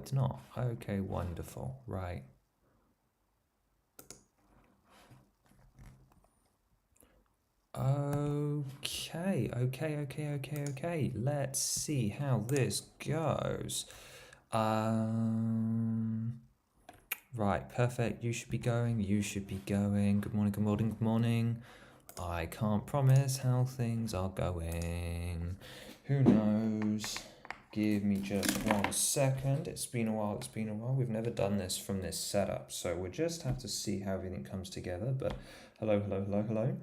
it's not. Okay, wonderful. Right. Okay. Let's see how this goes. Right, perfect. You should be going. You should be going. Good morning, good morning, good morning. I can't promise how things are going. Who knows? Give me just 1 second. It's been a while. We've never done this from this setup, so we'll just have to see how everything comes together. But hello. Hello.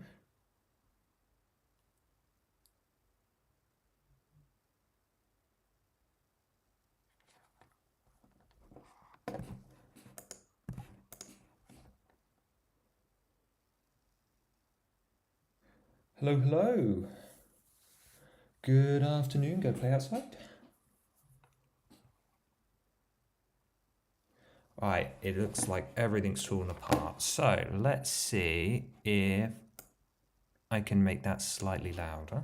Good afternoon. Go play outside. Right, it looks like everything's fallen apart. So let's see if I can make that slightly louder.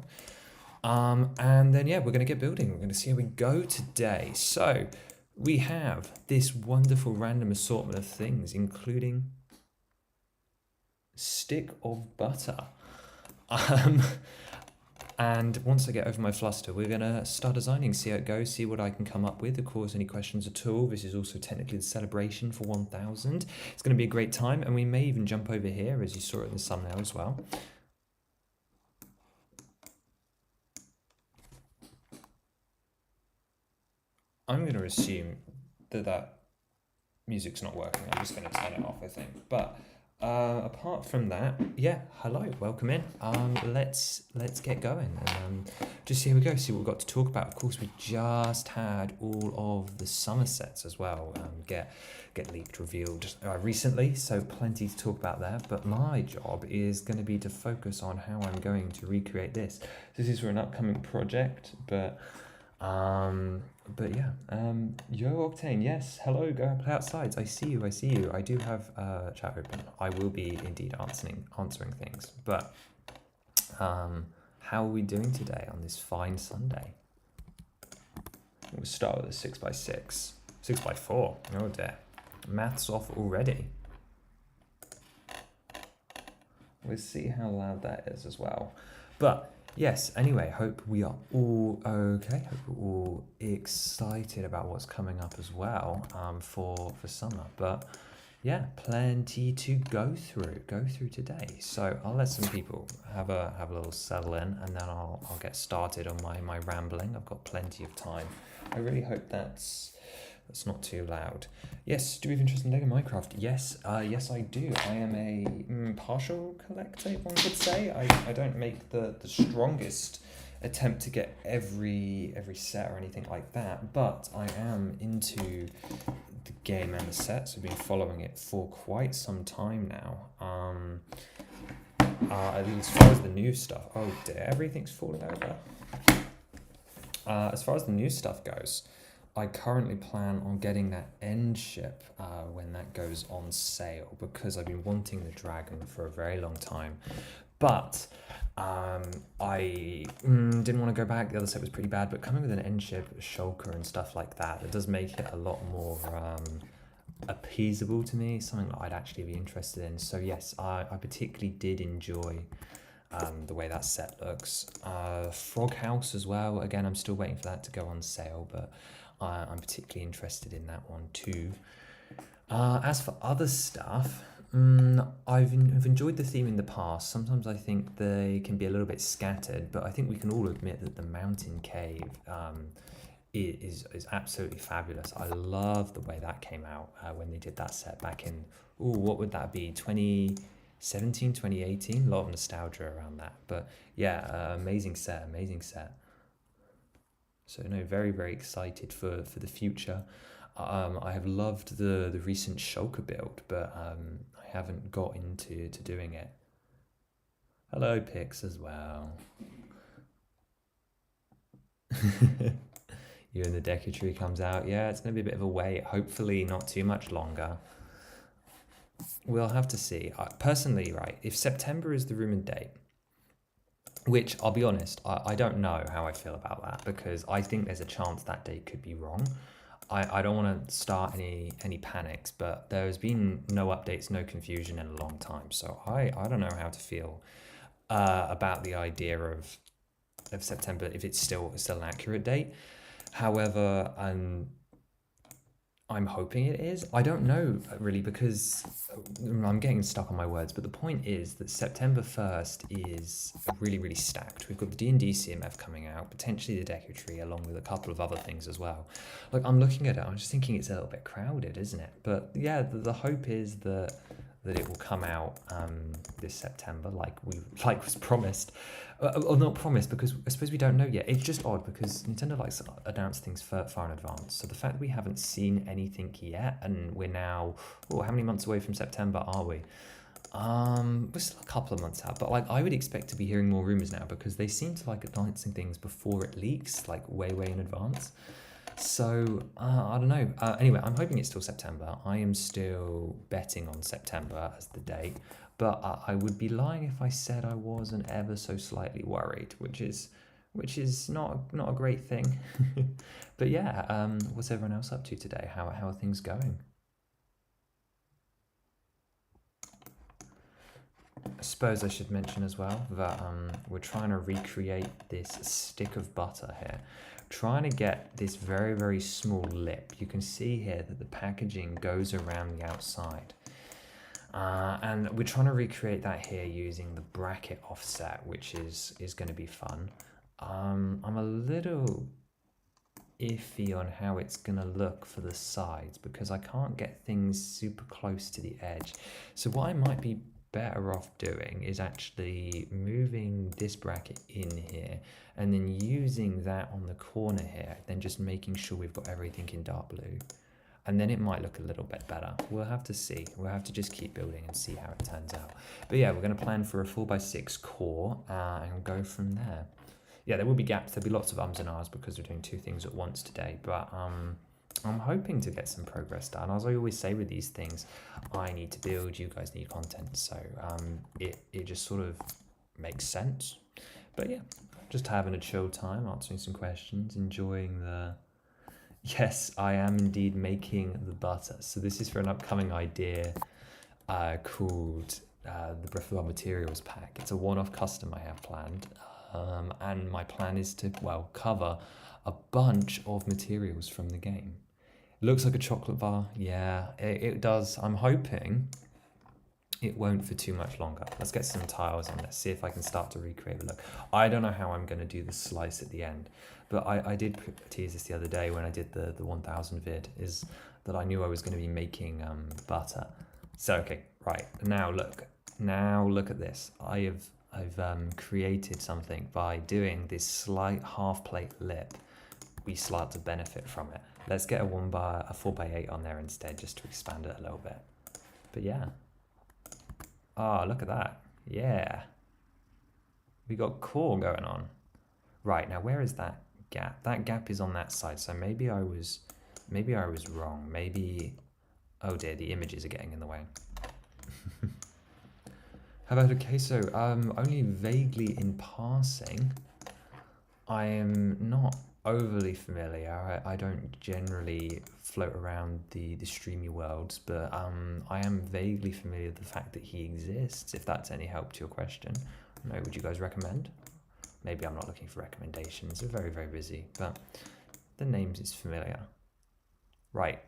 And then, yeah, we're going to get building. We're going to see how we go today. So we have this wonderful random assortment of things, including stick of butter. And once I get over my fluster, we're going to start designing, see how it goes, see what I can come up with. Of course, any questions at all. This is also technically the celebration for 1000. It's going to be a great time, and we may even jump over here, as you saw it in the thumbnail as well. I'm going to assume that music's not working. I'm just going to turn it off, I think. But apart from that, yeah, hello, welcome in. Let's get going and just see how we go, see what we've got to talk about. Of course, we just had all of the summer sets as well get leaked, revealed recently, so plenty to talk about there. But my job is going to be to focus on how I'm going to recreate this. This is for an upcoming project, but yeah, Yo Octane, yes, hello, go play outside. I see you. I do have chat open. I will be indeed answering things. But how are we doing today on this fine Sunday? We'll start with a 6x6, 6x4. Oh dear, maths off already. We'll see how loud that is as well. But yes, anyway, hope we are all okay. Hope we're all excited about what's coming up as well for summer. But yeah, plenty to go through today. So I'll let some people have a little settle in, and then I'll get started on my rambling. I've got plenty of time. I really hope that's not too loud. Yes, do we have interest in Lego Minecraft? Yes, yes I do. I am a partial collector, one could say. I don't make the strongest attempt to get every set or anything like that, but I am into the game and the sets. I've been following it for quite some time now. As far as the new stuff, oh dear, everything's falling over. As far as the new stuff goes, I currently plan on getting that end ship when that goes on sale, because I've been wanting the dragon for a very long time. But I didn't want to go back. The other set was pretty bad, but coming with an end ship, shulker and stuff like that, it does make it a lot more appeasable to me, something that I'd actually be interested in. So yes, I particularly did enjoy the way that set looks. Frog House as well. Again, I'm still waiting for that to go on sale, but I'm particularly interested in that one too. As for other stuff, I've enjoyed the theme in the past. Sometimes I think they can be a little bit scattered, but I think we can all admit that the mountain cave is absolutely fabulous. I love the way that came out when they did that set back in, what would that be, 2017, 2018? A lot of nostalgia around that. But yeah, amazing set. So no, very, very excited for the future. I have loved the recent shulker build, but I haven't got into doing it. Hello, Pix as well. You and the Decatry comes out. Yeah, it's going to be a bit of a wait. Hopefully not too much longer. We'll have to see. Personally, right, if September is the rumoured date, which I'll be honest, I don't know how I feel about that, because I think there's a chance that date could be wrong. I don't want to start any panics, but there's been no updates, no confusion in a long time. So I don't know how to feel about the idea of September, if it's still an accurate date. However, I'm hoping it is. I don't know really, because I'm getting stuck on my words, but the point is that September 1st is really stacked. We've got the D&D CMF coming out, potentially the Deku Tree, along with a couple of other things as well. Like, I'm looking at it, I'm just thinking it's a little bit crowded, isn't it? But yeah, the hope is that it will come out this September, like was promised, or not promised, because I suppose we don't know yet. It's just odd because Nintendo likes to announce things far in advance. So the fact that we haven't seen anything yet, and we're now, how many months away from September are we? We're still a couple of months out, but like I would expect to be hearing more rumors now, because they seem to like announcing things before it leaks, like way in advance. So, I don't know. Anyway, I'm hoping it's still September. I am still betting on September as the date, but I would be lying if I said I wasn't ever so slightly worried, which is not a great thing. But yeah, what's everyone else up to today? How are things going? I suppose I should mention as well that we're trying to recreate this stick of butter here. Trying to get this very small lip. You can see here that the packaging goes around the outside. And we're trying to recreate that here using the bracket offset, which is going to be fun. I'm a little iffy on how it's going to look for the sides, because I can't get things super close to the edge. So what I might be better off doing is actually moving this bracket in here and then using that on the corner here, then just making sure we've got everything in dark blue, and then it might look a little bit better. We'll have to see. We'll have to just keep building and see how it turns out. But yeah, we're going to plan for a 4x6 core and go from there. Yeah, there will be gaps. There'll be lots of ums and ahs because we're doing two things at once today, but I'm hoping to get some progress done. As I always say with these things, I need to build, you guys need content, so it just sort of makes sense. But yeah, just having a chill time, answering some questions, enjoying the... Yes, I am indeed making the butter. So this is for an upcoming idea called the Breath of the Wild Materials Pack. It's a one-off custom I have planned, and my plan is to, well, cover a bunch of materials from the game. Looks like a chocolate bar. Yeah, it does. I'm hoping it won't for too much longer. Let's get some tiles on this, see if I can start to recreate the look. I don't know how I'm going to do the slice at the end, but I did tease this the other day when I did the 1000 vid, is that I knew I was going to be making butter. So, okay, right, now look at this. I've created something by doing this slight half plate lip. We start to benefit from it. Let's get a 4x8 on there instead, just to expand it a little bit. But yeah. Ah, look at that. Yeah. We got core going on. Right, now where is that gap? That gap is on that side, so maybe I was wrong. Maybe, oh dear, the images are getting in the way. How about okay, so only vaguely in passing. I am not overly familiar. I don't generally float around the streamy worlds, but I am vaguely familiar with the fact that he exists, if that's any help to your question. No, would you guys recommend? Maybe I'm not looking for recommendations. We're very busy, but the name is familiar. Right,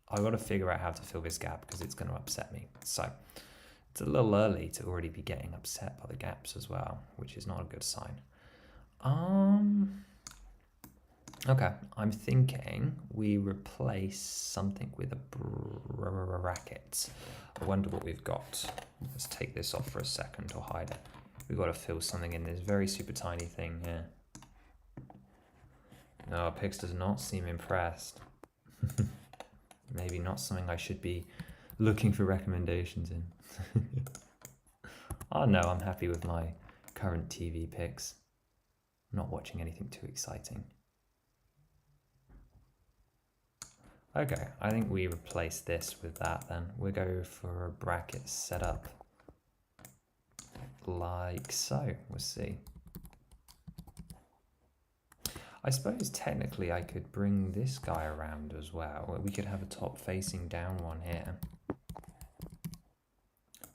I've got to figure out how to fill this gap because it's going to upset me. So it's a little early to already be getting upset by the gaps as well, which is not a good sign. Okay, I'm thinking we replace something with a bracket. I wonder what we've got. Let's take this off for a second or hide it. We've got to fill something in this very super tiny thing here. No, Pix does not seem impressed. Maybe not something I should be looking for recommendations in. Oh no, I'm happy with my current TV picks. I'm not watching anything too exciting. Okay, I think we replace this with that then. We'll go for a bracket setup like so. We'll see. I suppose technically I could bring this guy around as well. We could have a top facing down one here,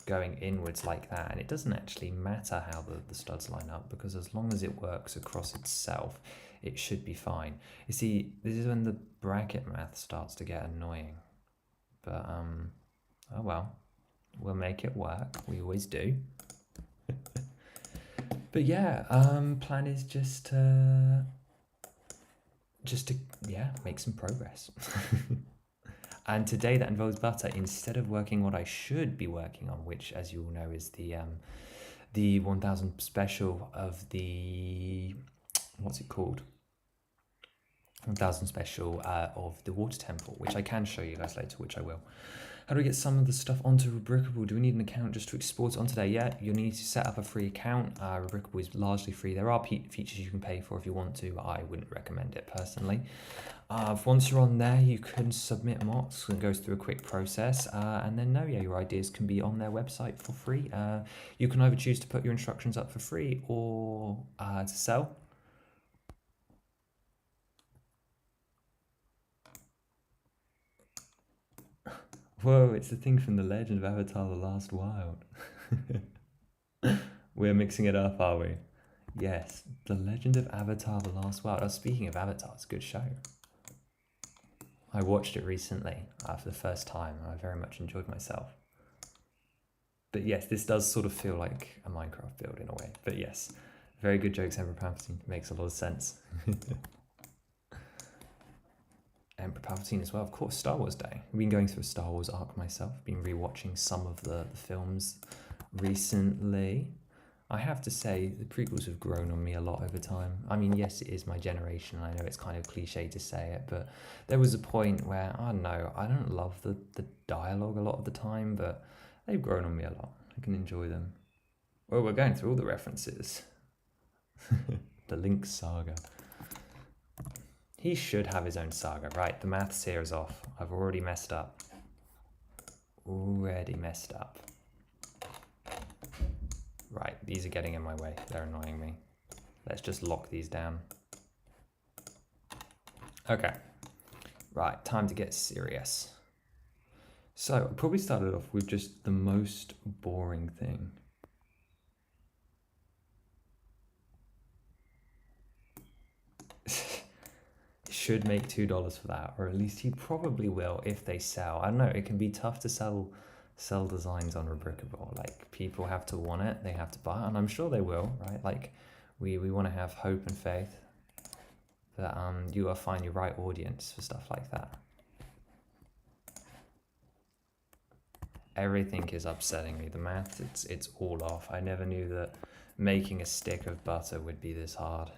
going inwards like that, and it doesn't actually matter how the studs line up, because as long as it works across itself, it should be fine. You see, this is when the bracket math starts to get annoying, but oh well, we'll make it work. We always do. But yeah, plan is just to yeah, make some progress. And today that involves butter, instead of working what I should be working on, which, as you all know, is the 1000 special of the, what's it called? 1000 special of the water temple, which I can show you guys later, which I will. How do we get some of the stuff onto Rubricable? Do we need an account just to export it onto there? Yeah, you'll need to set up a free account. Rubricable is largely free. There are features you can pay for if you want to. I wouldn't recommend it personally. Once you're on there, you can submit mocks, and it goes through a quick process, and then your ideas can be on their website for free. You can either choose to put your instructions up for free or to sell. Whoa, it's the thing from the Legend of Avatar: The Last Wild. We're mixing it up, are we? Yes, The Legend of Avatar: The Last Wild. Speaking of Avatar, it's a good show. I watched it recently for the first time, and I very much enjoyed myself. But yes, this does sort of feel like a Minecraft build in a way. But yes, very good jokes, Emperor Palpatine. Makes a lot of sense. Emperor Palpatine as well, of course. Star Wars Day. I've been going through a Star Wars arc myself. Been rewatching some of the films recently. I have to say, the prequels have grown on me a lot over time. I mean, yes, it is my generation. I know it's kind of cliche to say it, but there was a point where, I don't know, I don't love the dialogue a lot of the time, but they've grown on me a lot. I can enjoy them. Well, we're going through all the references. The Link saga. He should have his own saga, right? The maths here is off. I've already messed up. Already messed up. Right, these are getting in my way. They're annoying me. Let's just lock these down. Okay. Right, time to get serious. So, I probably started off with just the most boring thing. Should make $2 for that, or at least he probably will if they sell. I don't know, it can be tough to sell designs on Rubricable. Like, people have to want it, they have to buy it, and I'm sure they will, right? Like, we want to have hope and faith that you will find your right audience for stuff like that. Everything is upsetting me. The math, it's all off. I never knew that making a stick of butter would be this hard.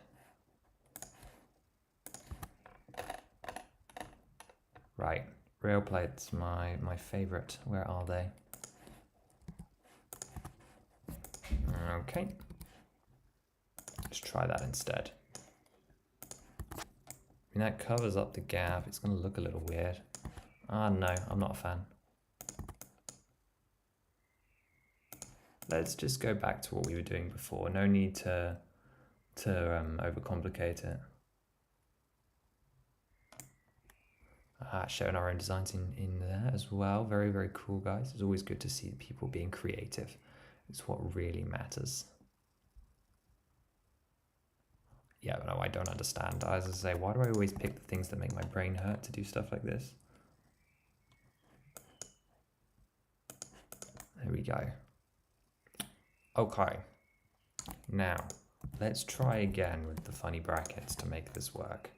Right, rail plates, my favorite. Where are they? Okay. Let's try that instead. I mean, that covers up the gap. It's going to look a little weird. No, I'm not a fan. Let's just go back to what we were doing before. No need to overcomplicate it. Showing our own designs in there as well. Very, very cool, guys. It's always good to see people being creative. It's what really matters. Yeah, but no, I don't understand. As I say, why do I always pick the things that make my brain hurt to do stuff like this? There we go. Okay. Now, let's try again with the funny brackets to make this work.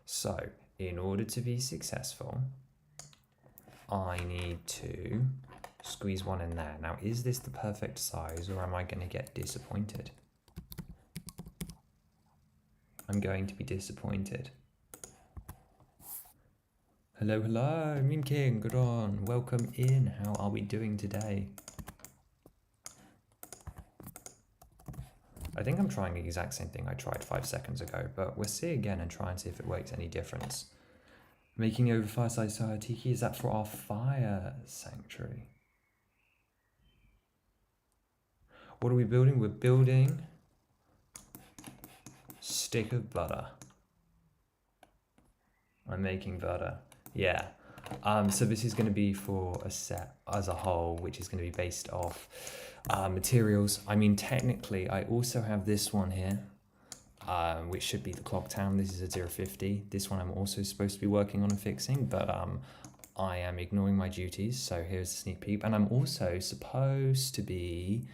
So, in order to be successful, I need to squeeze one in there. Now, is this the perfect size, or am I going to get disappointed? I'm going to be disappointed. Hello, hello, Mean King, good on. Welcome in. How are we doing today? I think I'm trying the exact same thing I tried 5 seconds ago, but we'll see again and try and see if it makes any difference. Making over Fireside Tiki, is that for our fire sanctuary? What are we building? We're building stick of butter. I'm making butter. Yeah. So this is going to be for a set as a whole, which is going to be based off materials. I mean, technically, I also have this one here, which should be the clock town. This is a 050. This one I'm also supposed to be working on and fixing, but I am ignoring my duties. So here's a sneak peek. And I'm also supposed to be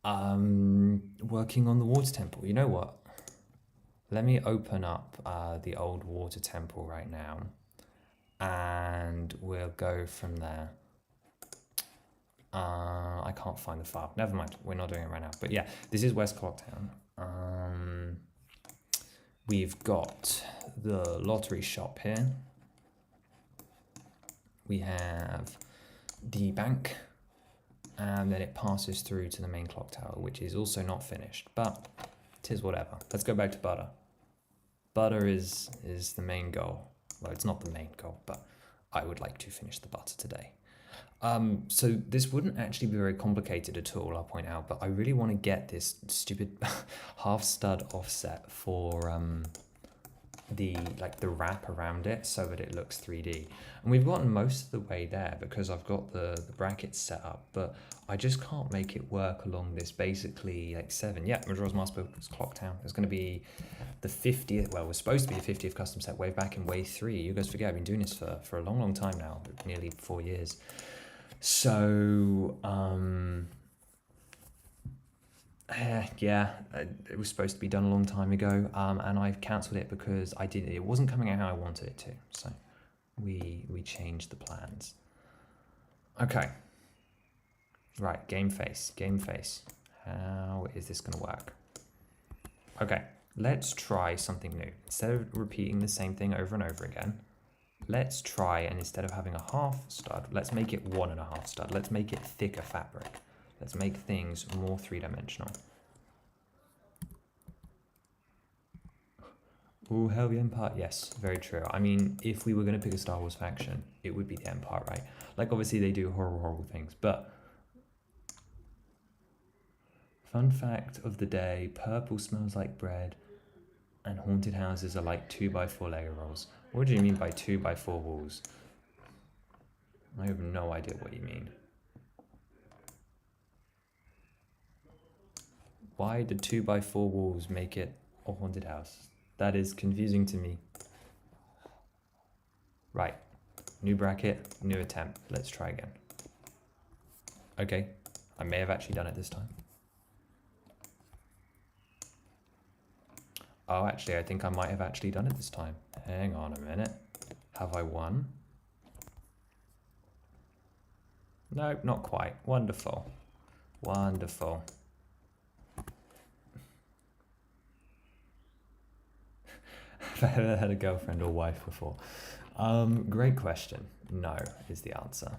working on the water temple. You know what? Let me open up the old water temple right now, and we'll go from there. I can't find the file. Never mind. We're not doing it right now. But yeah, this is West Clocktown. We've got the lottery shop here. We have the bank, and then it passes through to the main clock tower, which is also not finished, but tis whatever. Let's go back to butter. Butter is the main goal. Well, it's not the main goal, but I would like to finish the butter today. So this wouldn't actually be very complicated at all, I'll point out, but I really want to get this stupid half stud offset for the wrap around it so that it looks 3D. And we've gotten most of the way there because I've got the brackets set up, but I just can't make it work along this basically like 7. Yeah, Majora's Mask was Clocktown. It's going to be the 50th, well, it was supposed to be the 50th custom set way back in Wave 3. You guys forget I've been doing this for a long time now, nearly 4 years. So, yeah, it was supposed to be done a long time ago, and I've cancelled it because it wasn't coming out how I wanted it to. So we changed the plans. Okay. Right, game face. How is this going to work? Okay, let's try something new. Instead of repeating the same thing over and over again, let's try, and instead of having a half stud, let's make it 1.5 stud. Let's make it thicker fabric. Let's make things more three-dimensional. Oh, hell, the Empire. Yes, very true. I mean, if we were going to pick a Star Wars faction, it would be the Empire, right? Like, obviously, they do horrible things, but... Fun fact of the day, purple smells like bread, and haunted houses are like 2x4 Lego rolls. What do you mean by 2x4 walls? I have no idea what you mean. Why do 2x4 walls make it a haunted house? That is confusing to me. Right, new bracket, new attempt. Let's try again. Okay, I may have actually done it this time. Oh, actually, I think I might have actually done it this time. Hang on a minute. Have I won? No, not quite. Wonderful. Wonderful. Have I ever had a girlfriend or wife before? Great question. No is the answer.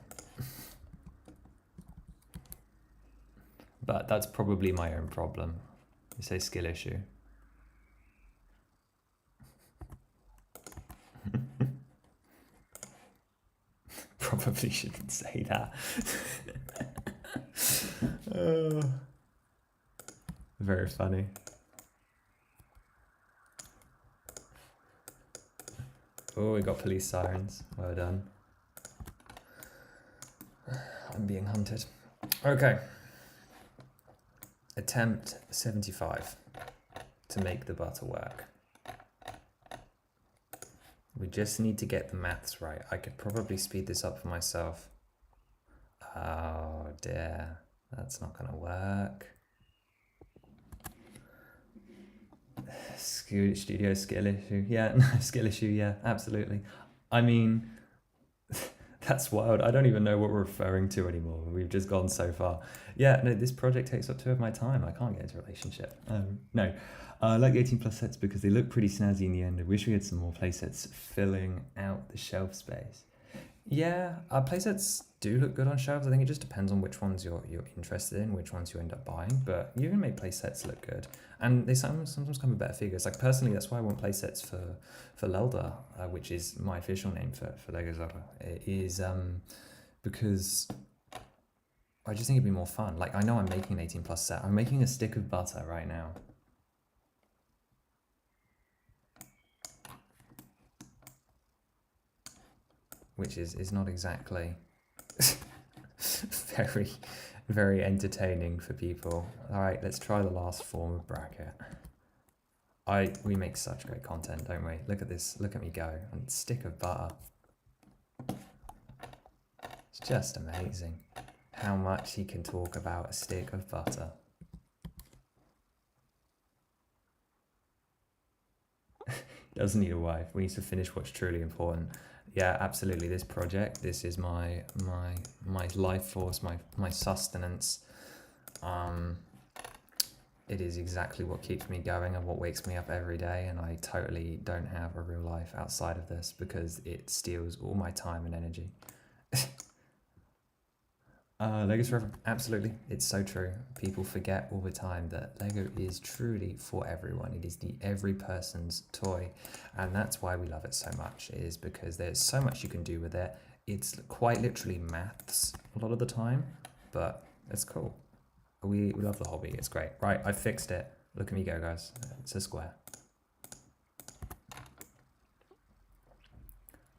But that's probably my own problem. You say skill issue. Probably shouldn't say that. Very funny. Oh, we got police sirens. Well done. I'm being hunted. Okay. Attempt 75 to make the butter work. We just need to get the maths right. I could probably speed this up for myself. Oh dear, that's not gonna work. Studio skill issue, yeah, skill issue, yeah, absolutely. I mean, that's wild. I don't even know what we're referring to anymore. We've just gone so far. Yeah, no, this project takes up 2 of my time. I can't get into a relationship. No, I like the 18+ sets because they look pretty snazzy in the end. I wish we had some more playsets filling out the shelf space. Yeah, playsets do look good on shelves. I think it just depends on which ones you're interested in, which ones you end up buying. But you can make playsets look good, and they sometimes come with better figures. Like personally, that's why I want playsets for Zelda, which is my official name for Lego Zelda. It is because I just think it'd be more fun. Like I know I'm making an 18+ set. I'm making a stick of butter right now. which is not exactly very, very entertaining for people. All right, let's try the last form of bracket. We make such great content, don't we? Look at this, look at me go. And stick of butter. It's just amazing how much he can talk about a stick of butter. Doesn't need a wife. We need to finish what's truly important. Yeah, absolutely. This project, this is my life force, my sustenance. It is exactly what keeps me going and what wakes me up every day, and I totally don't have a real life outside of this because it steals all my time and energy. Lego's forever. Absolutely. It's so true. People forget all the time that Lego is truly for everyone. It is the every person's toy, and that's why we love it so much, is because there's so much you can do with it. It's quite literally maths a lot of the time, but it's cool. We love the hobby. It's great. Right, I fixed it. Look at me go, guys. It's a square.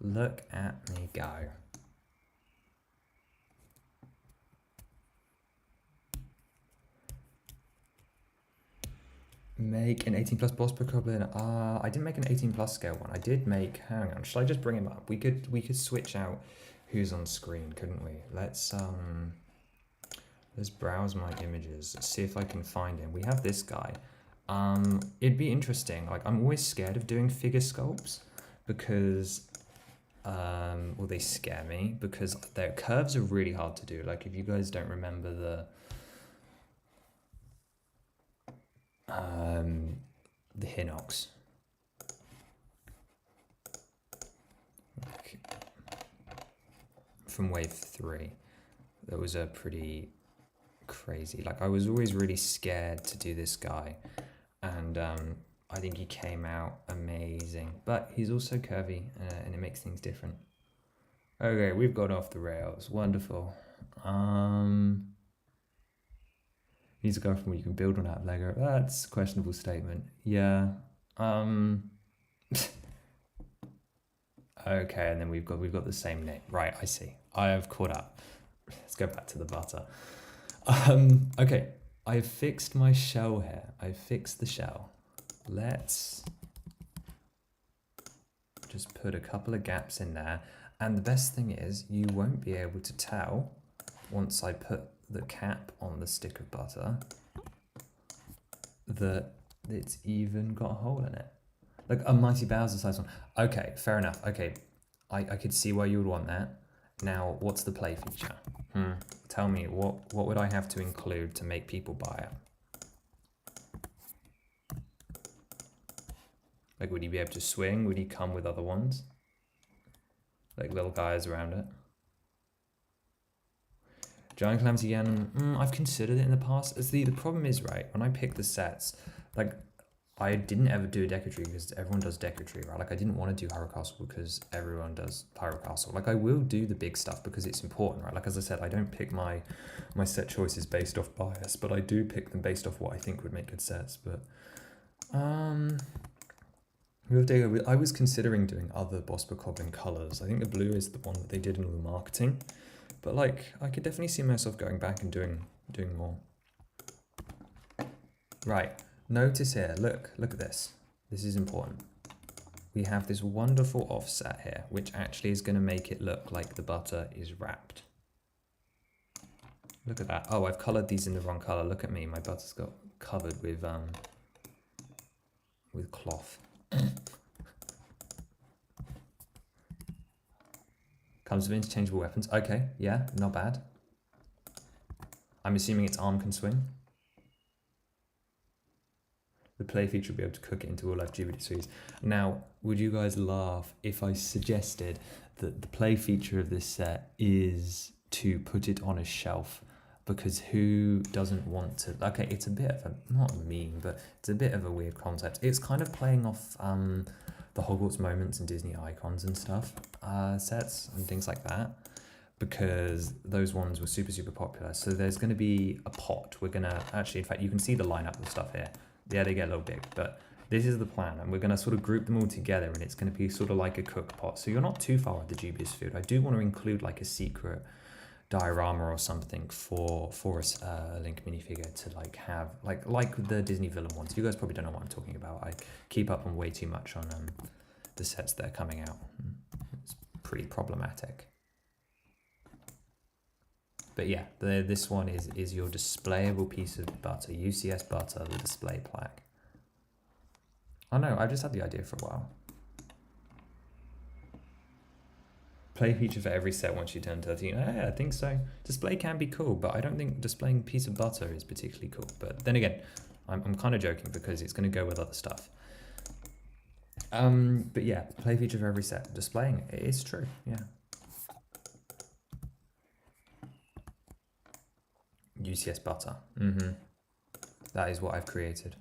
Look at me go. Make an 18 plus boss per goblin. I didn't make an 18 plus scale one. I did make, hang on, should I just bring him up? We could switch out who's on screen, couldn't we? Let's browse my images, see if I can find him. We have this guy. It'd be interesting. Like, I'm always scared of doing figure sculpts because well, they scare me because their curves are really hard to do. Like, if you guys don't remember the Hinox. From wave 3. That was a pretty crazy. Like, I was always really scared to do this guy, and I think he came out amazing. But he's also curvy, and it makes things different. Okay, we've got off the rails. Wonderful. Needs a girlfriend where you can build one out of Lego. That's a questionable statement. Yeah. Okay, and then we've got the same name. Right, I see. I have caught up. Let's go back to the butter. Okay, I've fixed my shell here. I've fixed the shell. Let's just put a couple of gaps in there. And the best thing is, you won't be able to tell once I put the cap on the stick of butter that it's even got a hole in it. Like a Mighty Bowser size one. Okay, fair enough. Okay, I could see why you would want that. Now, what's the play feature? Tell me, what would I have to include to make people buy it? Like, would he be able to swing? Would he come with other ones? Like little guys around it? Giant Calamity Ganon, I've considered it in the past. The problem is, right, when I pick the sets, like, I didn't ever do a Deku Tree because everyone does Deku Tree, right? Like, I didn't want to do Hyrule Castle because everyone does Hyrule Castle. Like, I will do the big stuff because it's important, right? Like, as I said, I don't pick my set choices based off bias, but I do pick them based off what I think would make good sets. But, I was considering doing other Boss Bokoblin colours. I think the blue is the one that they did in all the marketing. But, like, I could definitely see myself going back and doing more. Right. Notice here, look at this. This is important. We have this wonderful offset here, which actually is going to make it look like the butter is wrapped. Look at that. Oh, I've coloured these in the wrong colour. Look at me. My butter's got covered with cloth. Comes with interchangeable weapons. Okay, yeah, not bad. I'm assuming its arm can swing. The play feature will be able to cook it into all life GBT. Now, would you guys laugh if I suggested that the play feature of this set is to put it on a shelf? Because who doesn't want to? Okay, it's a bit of a, not a meme, but it's a bit of a weird concept. It's kind of playing off the Hogwarts Moments and Disney Icons and stuff, sets and things like that, because those ones were super, super popular. So there's going to be a pot. We're going to, actually, in fact, you can see the lineup of stuff here. Yeah, they get a little big, but this is the plan, and we're going to sort of group them all together, and it's going to be sort of like a cook pot. So you're not too far with the dubious food. I do want to include like a secret diorama or something for a Link minifigure to like have like the Disney villain ones. You guys probably don't know what I'm talking about. I keep up on way too much on the sets that are coming out. It's pretty problematic. But yeah, this one is your displayable piece of butter, UCS butter, the display plaque. Oh no, I've just had the idea for a while. Play feature for every set once you turn 13. Yeah, I think so. Display can be cool, but I don't think displaying a piece of butter is particularly cool. But then again, I'm kind of joking because it's going to go with other stuff. But yeah, play feature for every set. Displaying it is true, yeah. UCS butter. That is what I've created.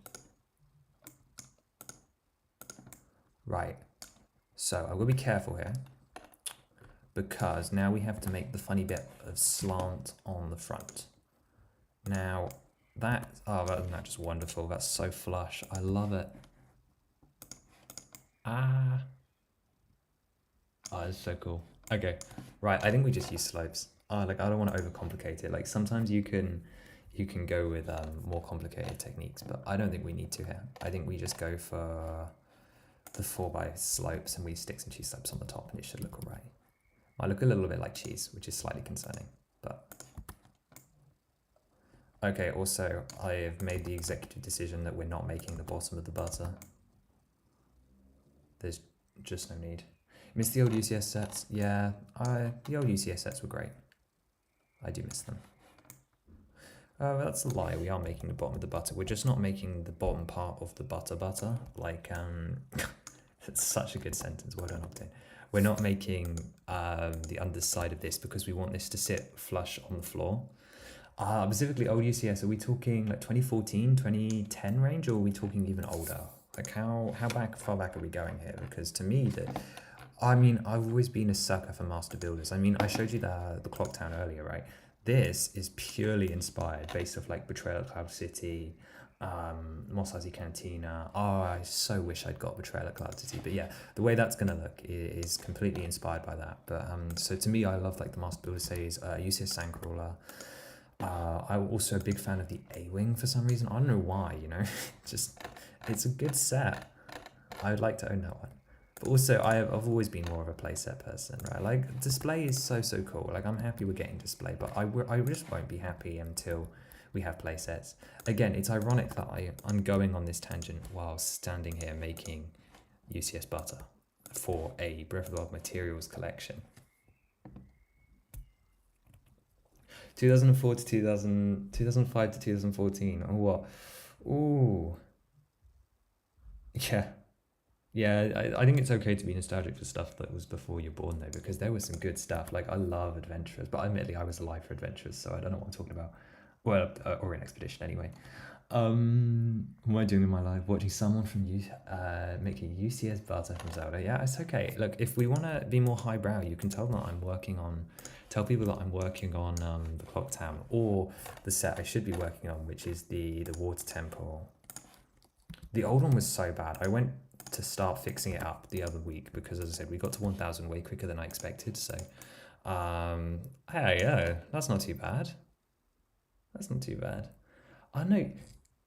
Right. So I'm going to be careful here, because now we have to make the funny bit of slant on the front. Now, isn't that just wonderful? That's so flush. I love it. Oh, it's so cool. Okay, right, I think we just use slopes. I don't want to overcomplicate it. Like, sometimes you can go with more complicated techniques, but I don't think we need to here. I think we just go for the 4x slopes, and we stick some cheese slopes on the top, and it should look all right. Might look a little bit like cheese, which is slightly concerning, but... Okay, also, I have made the executive decision that we're not making the bottom of the butter. There's just no need. Miss the old UCS sets? Yeah, the old UCS sets were great. I do miss them. Well, that's a lie. We are making the bottom of the butter. We're just not making the bottom part of the butter. Like, it's such a good sentence. Well done, Octane. We're not making the underside of this because we want this to sit flush on the floor. Specifically old UCS, are we talking like 2014, 2010 range, or are we talking even older? Like how far back are we going here? Because to me, I've always been a sucker for master builders. I mean, I showed you the Clock Town earlier, right? This is purely inspired based off like Betrayal at Cloud City, Mos Eisley Cantina. I so wish I'd got Betrayal at Cloud City, but yeah, the way that's gonna look is completely inspired by that. But so to me, I love like the master builder series, UCS Sandcrawler. I'm also a big fan of the A-Wing for some reason. I don't know why, it's a good set. I would like to own that one. But also, I've always been more of a playset person, right? Like, display is so cool. Like, I'm happy we're getting display, but I just won't be happy until we have playsets. Again, it's ironic that I'm going on this tangent while standing here making UCS butter for a Breath of the Wild materials collection. 2005 to 2014. Oh, what? Ooh. Yeah, I think it's okay to be nostalgic for stuff that was before you're born, though, because there was some good stuff. Like, I love Adventurers, but admittedly, I was alive for Adventurers, so I don't know what I'm talking about. Well, or an Expedition, anyway. What am I doing in my life? Watching someone from making UCS butter from Zelda. Yeah, it's okay. Look, if we want to be more highbrow, you can tell that tell people that I'm working on the Clock Town, or the set I should be working on, which is the Water Temple. The old one was so bad. I went to start fixing it up the other week because, as I said, we got to 1,000 way quicker than I expected. So, hey, yeah, that's not too bad. That's not too bad. I know.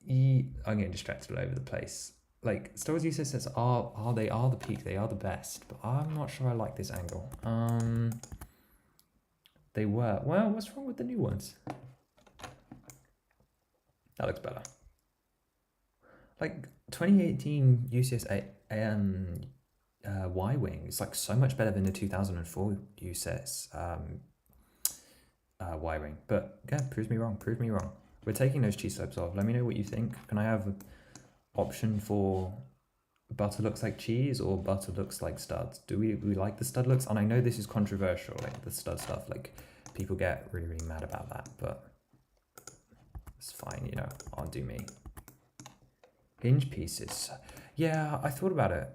I'm getting distracted all over the place. Like, Star Wars UCS sets are the peak. They are the best. But I'm not sure I like this angle. They were. Well, what's wrong with the new ones? That looks better. Like 2018 UCS Y-Wing is like so much better than the 2004 UCS Y-Wing. But yeah, prove me wrong. We're taking those cheese slopes off. Let me know what you think. Can I have an option for butter looks like cheese or butter looks like studs? Do we like the stud looks? And I know this is controversial, like the stud stuff. Like, people get really mad about that, but it's fine, I'll do me. Hinge pieces. Yeah, I thought about it,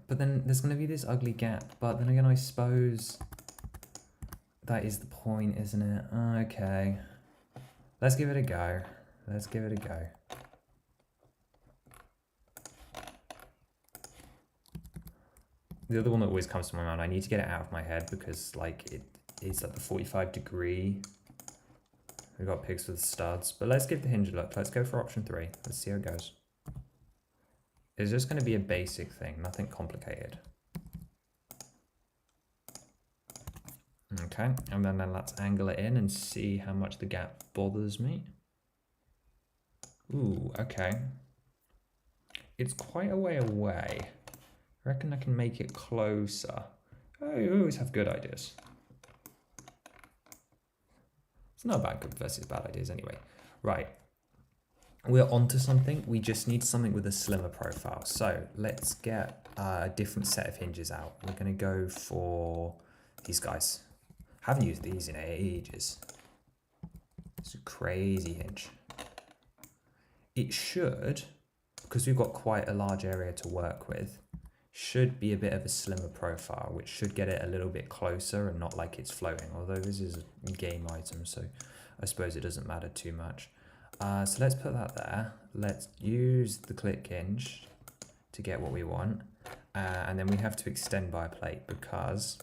but then there's going to be this ugly gap. But then again, I suppose that is the point, isn't it? Okay. Let's give it a go. the other one that always comes to my mind, I need to get it out of my head because like it is at the 45°. We've got pigs with studs, but let's give the hinge a look. Let's go for option 3. Let's see how it goes. It's just going to be a basic thing, nothing complicated. Okay, and then let's angle it in and see how much the gap bothers me. Ooh, okay. It's quite a way away. I reckon I can make it closer. Oh, you always have good ideas. It's not about good versus bad ideas anyway. Right. We're onto something. We just need something with a slimmer profile. So let's get a different set of hinges out. We're going to go for these guys. Haven't used these in ages. It's a crazy hinge. It should, because we've got quite a large area to work with, should be a bit of a slimmer profile, which should get it a little bit closer and not like it's floating. Although this is a game item, so I suppose it doesn't matter too much. So let's put that there. Let's use the click hinge to get what we want. And then we have to extend by a plate because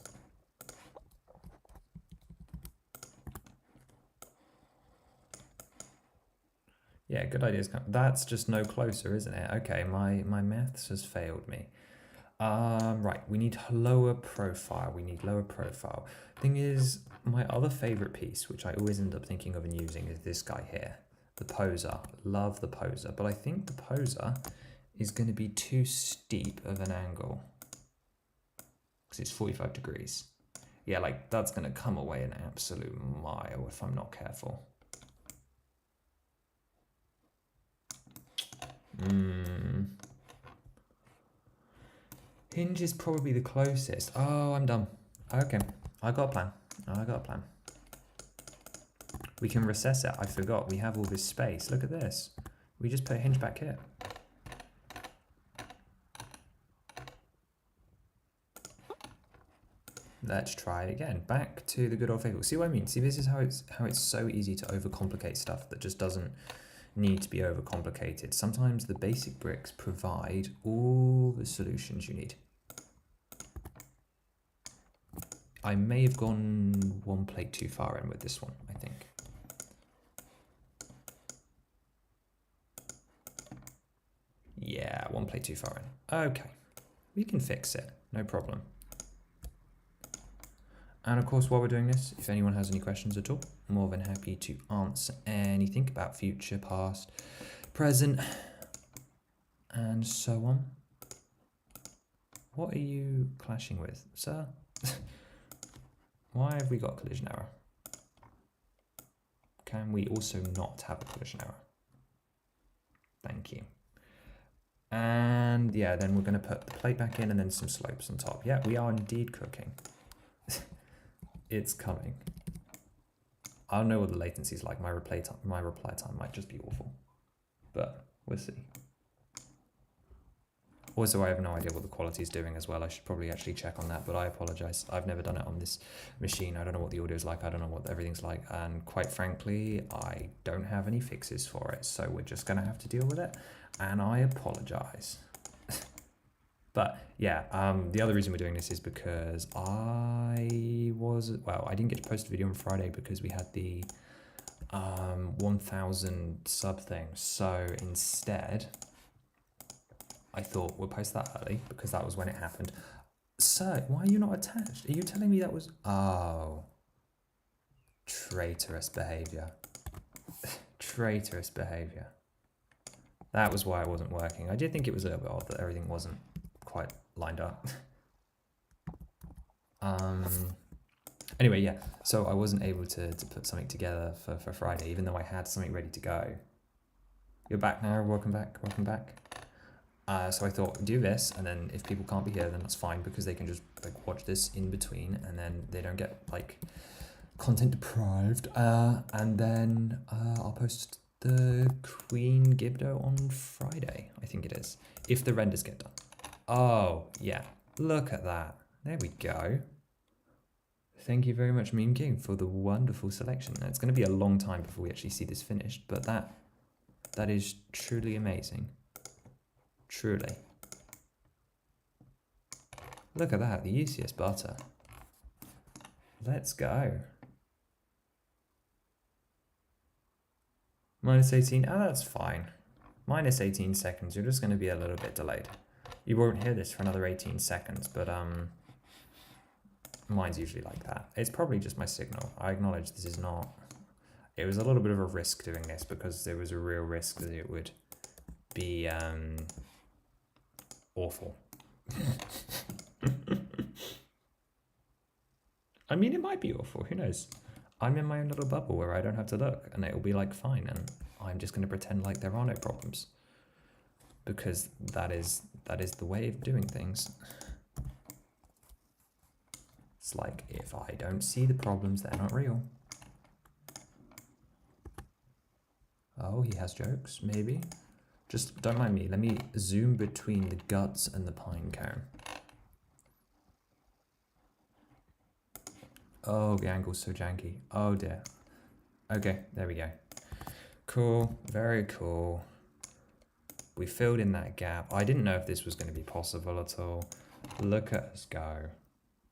yeah, good ideas. That's just no closer, isn't it? Okay, my maths has failed me. Right, we need lower profile. We need lower profile. Thing is, my other favorite piece, which I always end up thinking of and using, is this guy here. The poser. Love the poser. But I think the poser is going to be too steep of an angle. Because it's 45°. Yeah, like that's going to come away an absolute mile if I'm not careful. Hinge is probably the closest. Oh, I'm dumb. Okay, I got a plan. We can recess it. I forgot. We have all this space. Look at this. We just put a hinge back here. Let's try it again. Back to the good old faithful. See what I mean? See, this is how it's so easy to overcomplicate stuff that just doesn't need to be overcomplicated. Sometimes the basic bricks provide all the solutions you need. I may have gone one plate too far in with this one, I think. Yeah, one plate too far in. Okay, we can fix it, no problem. And of course, while we're doing this, if anyone has any questions at all, I'm more than happy to answer anything about future, past, present, and so on. What are you clashing with, sir? Why have we got collision error? Can we also not have a collision error? Thank you. And yeah, then we're going to put the plate back in and then some slopes on top. Yeah, we are indeed cooking. It's coming. I don't know what the latency is like. My reply time might just be awful, but we'll see. Also, I have no idea what the quality is doing as well. I should probably actually check on that, but I apologize. I've never done it on this machine. I don't know what the audio is like. I don't know what everything's like. And quite frankly, I don't have any fixes for it. So we're just going to have to deal with it. And I apologize. But yeah, the other reason we're doing this is because I didn't get to post a video on Friday because we had the 1,000 sub thing. So instead, I thought we'll post that early because that was when it happened. Sir, why are you not attached? Are you telling me that was... Oh. Traitorous behaviour. Traitorous behaviour. That was why it wasn't working. I did think it was a little bit odd that everything wasn't quite lined up. Anyway, yeah. So I wasn't able to put something together for Friday, even though I had something ready to go. You're back now. Welcome back. Welcome back. So I thought, do this, and then if people can't be here, then that's fine, because they can just like watch this in between, and then they don't get like content deprived. And then I'll post the Queen Gibdo on Friday, I think it is, if the renders get done. Oh, yeah, look at that. There we go. Thank you very much, Meme King, for the wonderful selection. It's going to be a long time before we actually see this finished, but that is truly amazing. Truly. Look at that, the UCS butter. Let's go. Minus 18, oh, that's fine. Minus 18 seconds, you're just going to be a little bit delayed. You won't hear this for another 18 seconds, but mine's usually like that. It's probably just my signal. I acknowledge this is not... It was a little bit of a risk doing this because there was a real risk that it would be awful. I mean, it might be awful, who knows? I'm in my own little bubble where I don't have to look and it'll be like fine, and I'm just going to pretend like there are no problems. Because that is the way of doing things. It's like, if I don't see the problems, they're not real. Oh, he has jokes, maybe. Just don't mind me, let me zoom between the guts and the pine cone. Oh, the angle's so janky. Oh dear. Okay, there we go. Cool, very cool. We filled in that gap. I didn't know if this was going to be possible at all. Look at us go.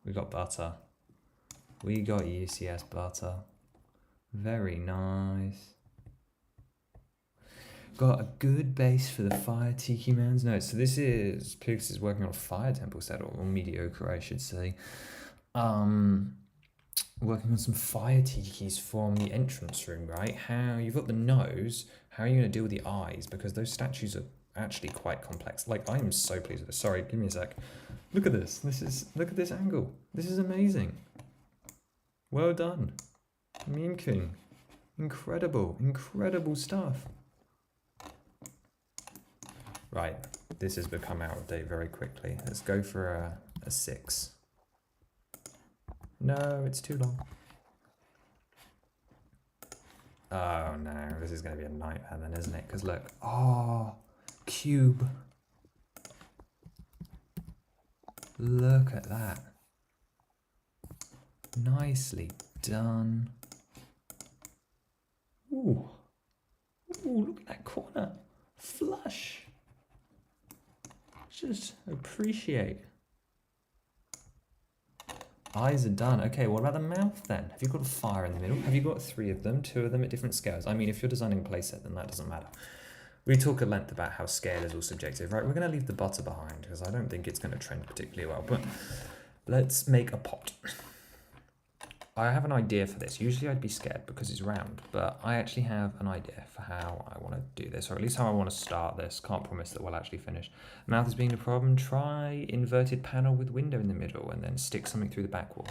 We got butter. We got UCS butter. Very nice. Got a good base for the Fire Tiki Man's notes. So this is, Pix is working on a Fire Temple set, or mediocre I should say. Working on some fire tikis from the entrance room, right? How you've got the nose, how are you going to deal with the eyes? Because those statues are actually quite complex. Like, I am so pleased with this. Sorry, give me a sec. Look at this. Look at this angle. This is amazing. Well done. Meme King. Incredible, incredible stuff. Right, this has become out of date very quickly. Let's go for a 6. No, it's too long. Oh no, this is going to be a nightmare then, isn't it? Because look, oh, cube. Look at that. Nicely done. Ooh. Ooh, look at that corner. Flush. Just appreciate. Eyes are done. Okay, what about the mouth then? Have you got a fire in the middle? Have you got 3 of them, 2 of them at different scales? I mean, if you're designing a playset, then that doesn't matter. We talk at length about how scale is all subjective, right? We're going to leave the butter behind because I don't think it's going to trend particularly well, but let's make a pot. I have an idea for this. Usually I'd be scared because it's round, but I actually have an idea for how I want to do this, or at least how I want to start this. Can't promise that we'll actually finish. Mouth is being a problem. Try inverted panel with window in the middle and then stick something through the back wall.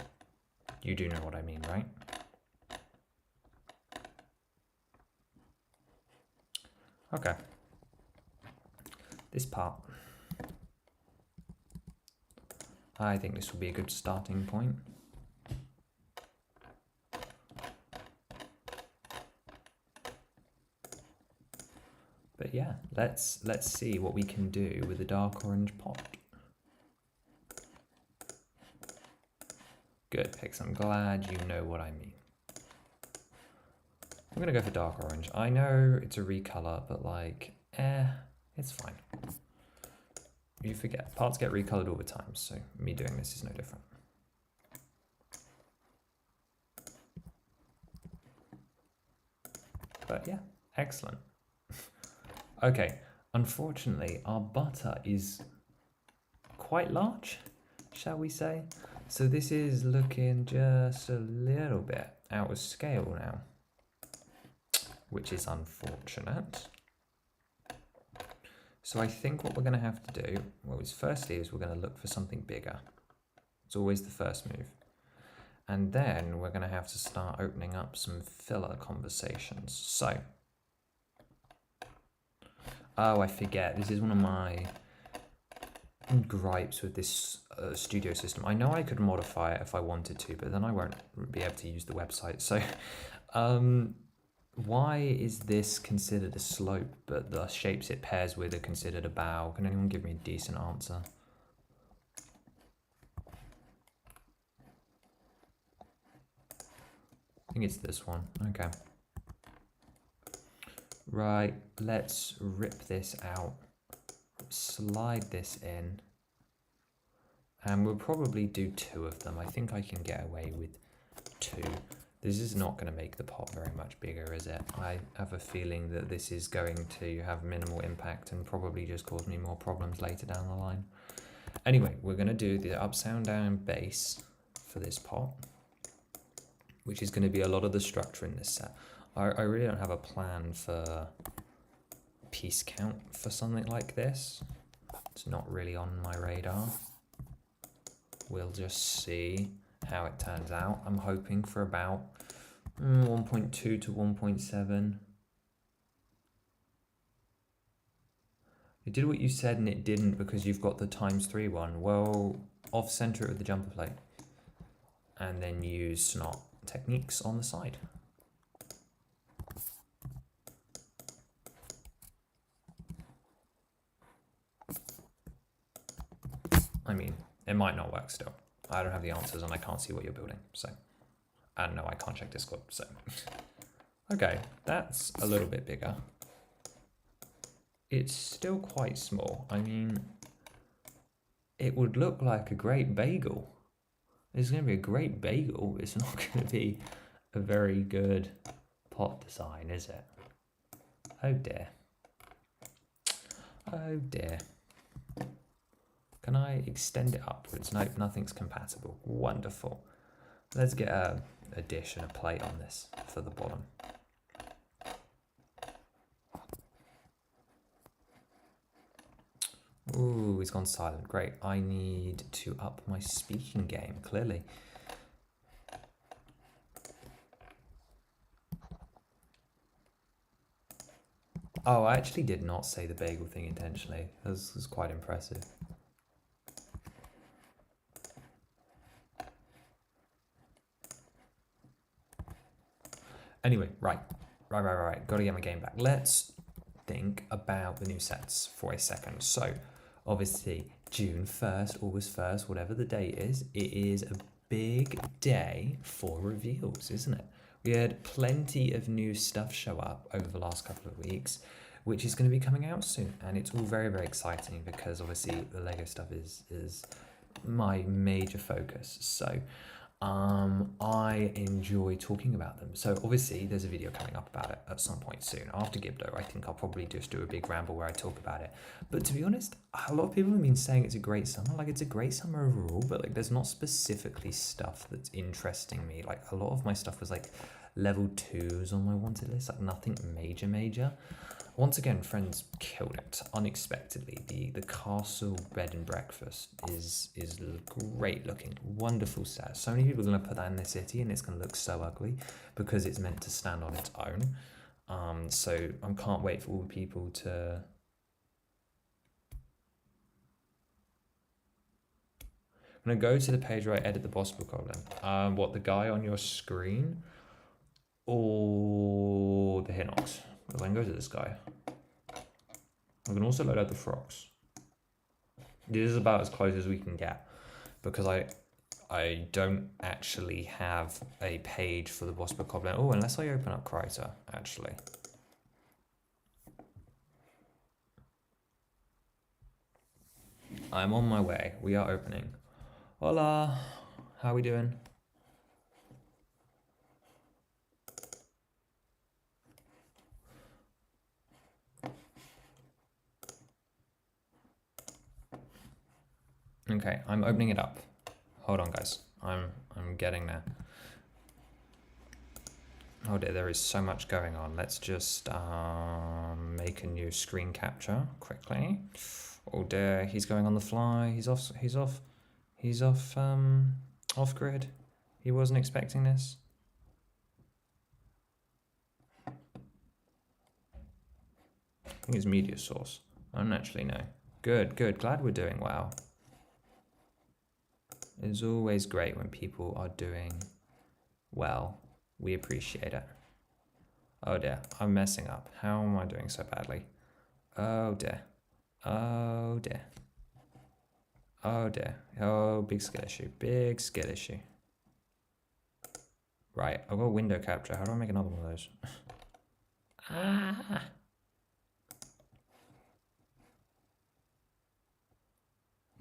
You do know what I mean, right? Okay. This part. I think this will be a good starting point. But yeah, let's see what we can do with the dark orange pot. Good picks, I'm glad you know what I mean. I'm gonna go for dark orange. I know it's a recolor, but like, it's fine. You forget, parts get recolored all the time, so me doing this is no different. But yeah, excellent. Okay, unfortunately, our butter is quite large, shall we say? So this is looking just a little bit out of scale now, which is unfortunate. So I think what we're going to have to do, well, firstly is we're going to look for something bigger. It's always the first move. And then we're going to have to start opening up some filler conversations. So, oh, I forget, this is one of my gripes with this studio system. I know I could modify it if I wanted to, but then I won't be able to use the website. So, why is this considered a slope, but the shapes it pairs with are considered a bow? Can anyone give me a decent answer? I think it's this one. Okay. Right, let's rip this out. Slide this in. And we'll probably do 2 of them. I think I can get away with 2. This is not going to make the pot very much bigger, is it? I have a feeling that this is going to have minimal impact and probably just cause me more problems later down the line. Anyway, we're going to do the upside down base for this pot, which is going to be a lot of the structure in this set. I really don't have a plan for piece count for something like this. It's not really on my radar. We'll just see how it turns out. I'm hoping for about 1.2 to 1.7. It did what you said and it didn't because you've got the ×3 one. Well, off center it with the jumper plate and then use snot techniques on the side. I mean, it might not work still. I don't have the answers and I can't see what you're building, so. And no, I can't check Discord, so. Okay, that's a little bit bigger. It's still quite small. I mean, it would look like a great bagel. It's going to be a great bagel. It's not going to be a very good pot design, is it? Oh dear. Oh dear. Can I extend it upwards? Nope, nothing's compatible. Wonderful. Let's get a dish and a plate on this for the bottom. Ooh, he's gone silent. Great. I need to up my speaking game, clearly. Oh, I actually did not say the bagel thing intentionally. This was quite impressive. Anyway, right. Gotta get my game back. Let's think about the new sets for a second. So, obviously, June 1st, August 1st, whatever the date is, it is a big day for reveals, isn't it? We had plenty of new stuff show up over the last couple of weeks, which is going to be coming out soon. And it's all very, very exciting because obviously the Lego stuff is my major focus. So, I enjoy talking about them. So obviously there's a video coming up about it at some point soon. After Gibdo, I think I'll probably just do a big ramble where I talk about it. But to be honest, a lot of people have been saying it's a great summer. Like, it's a great summer overall, but like there's not specifically stuff that's interesting me. Like, a lot of my stuff was like level 2s on my wanted list, like nothing major. Once again, Friends killed it unexpectedly. The castle bed and breakfast is great looking, wonderful set. So many people are going to put that in their city and it's going to look so ugly because it's meant to stand on its own. So I can't wait for all the people to... I'm going to go to the page where I edit the boss book goblin. What, the guy on your screen or the Hinox? Because I can go to this guy. I can also load out the frogs. This is about as close as we can get because I don't actually have a page for the boss book goblin. Oh, unless I open up Kryta, actually. I'm on my way. We are opening. Hola, how are we doing? Okay, I'm opening it up. Hold on, guys. I'm getting there. Oh dear, there is so much going on. Let's just make a new screen capture quickly. Oh dear, he's going on the fly. He's off grid. He wasn't expecting this. I think it's media source. I don't actually know. Good. Glad we're doing well. It's always great when people are doing well. We appreciate it. Oh dear, I'm messing up. How am I doing so badly? Oh dear. Oh dear. Oh dear. Oh, big skill issue. Big skill issue. Right, I've got window capture. How do I make another one of those?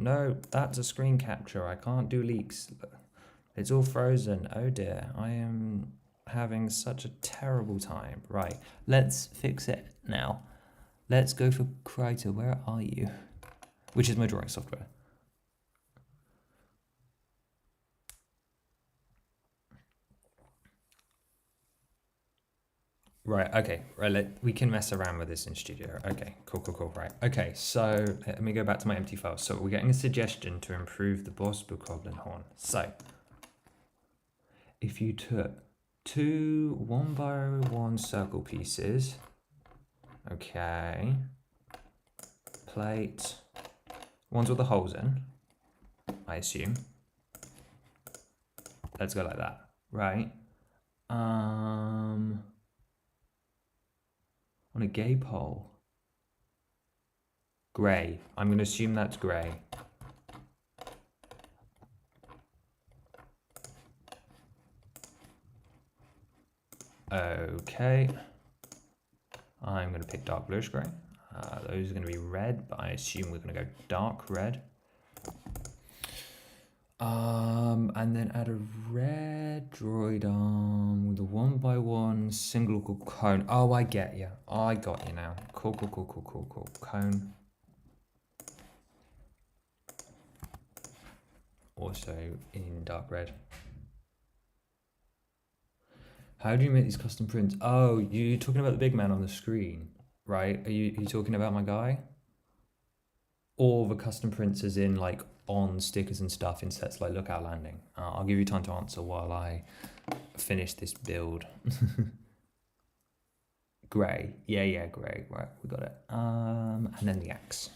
No, that's a screen capture. I can't do leaks. It's all frozen. Oh dear. I am having such a terrible time. Right, let's fix it now. Let's go for Krita. Where are you? Which is my drawing software. Right, okay, right, we can mess around with this in studio. Okay, cool, right. Okay, so let me go back to my empty file. So we're getting a suggestion to improve the boss bokoblin horn. So, if you took two 1x1 circle pieces, okay, plate, ones with the holes in, I assume. Let's go like that, right? On a gape hole. Grey. I'm going to assume that's grey. Okay. I'm going to pick dark bluish grey. Those are going to be red, but I assume we're going to go dark red. And then add a red droid arm with a 1x1 single cone. Oh, I get you. I got you now. Cool. Cone. Also in dark red. How do you make these custom prints? Oh, you're talking about the big man on the screen, right? Are you talking about my guy? Or the custom prints as in like on stickers and stuff in sets like Lookout Landing? I'll give you time to answer while I finish this build. Grey. Yeah, grey. Right, we got it. And then the axe.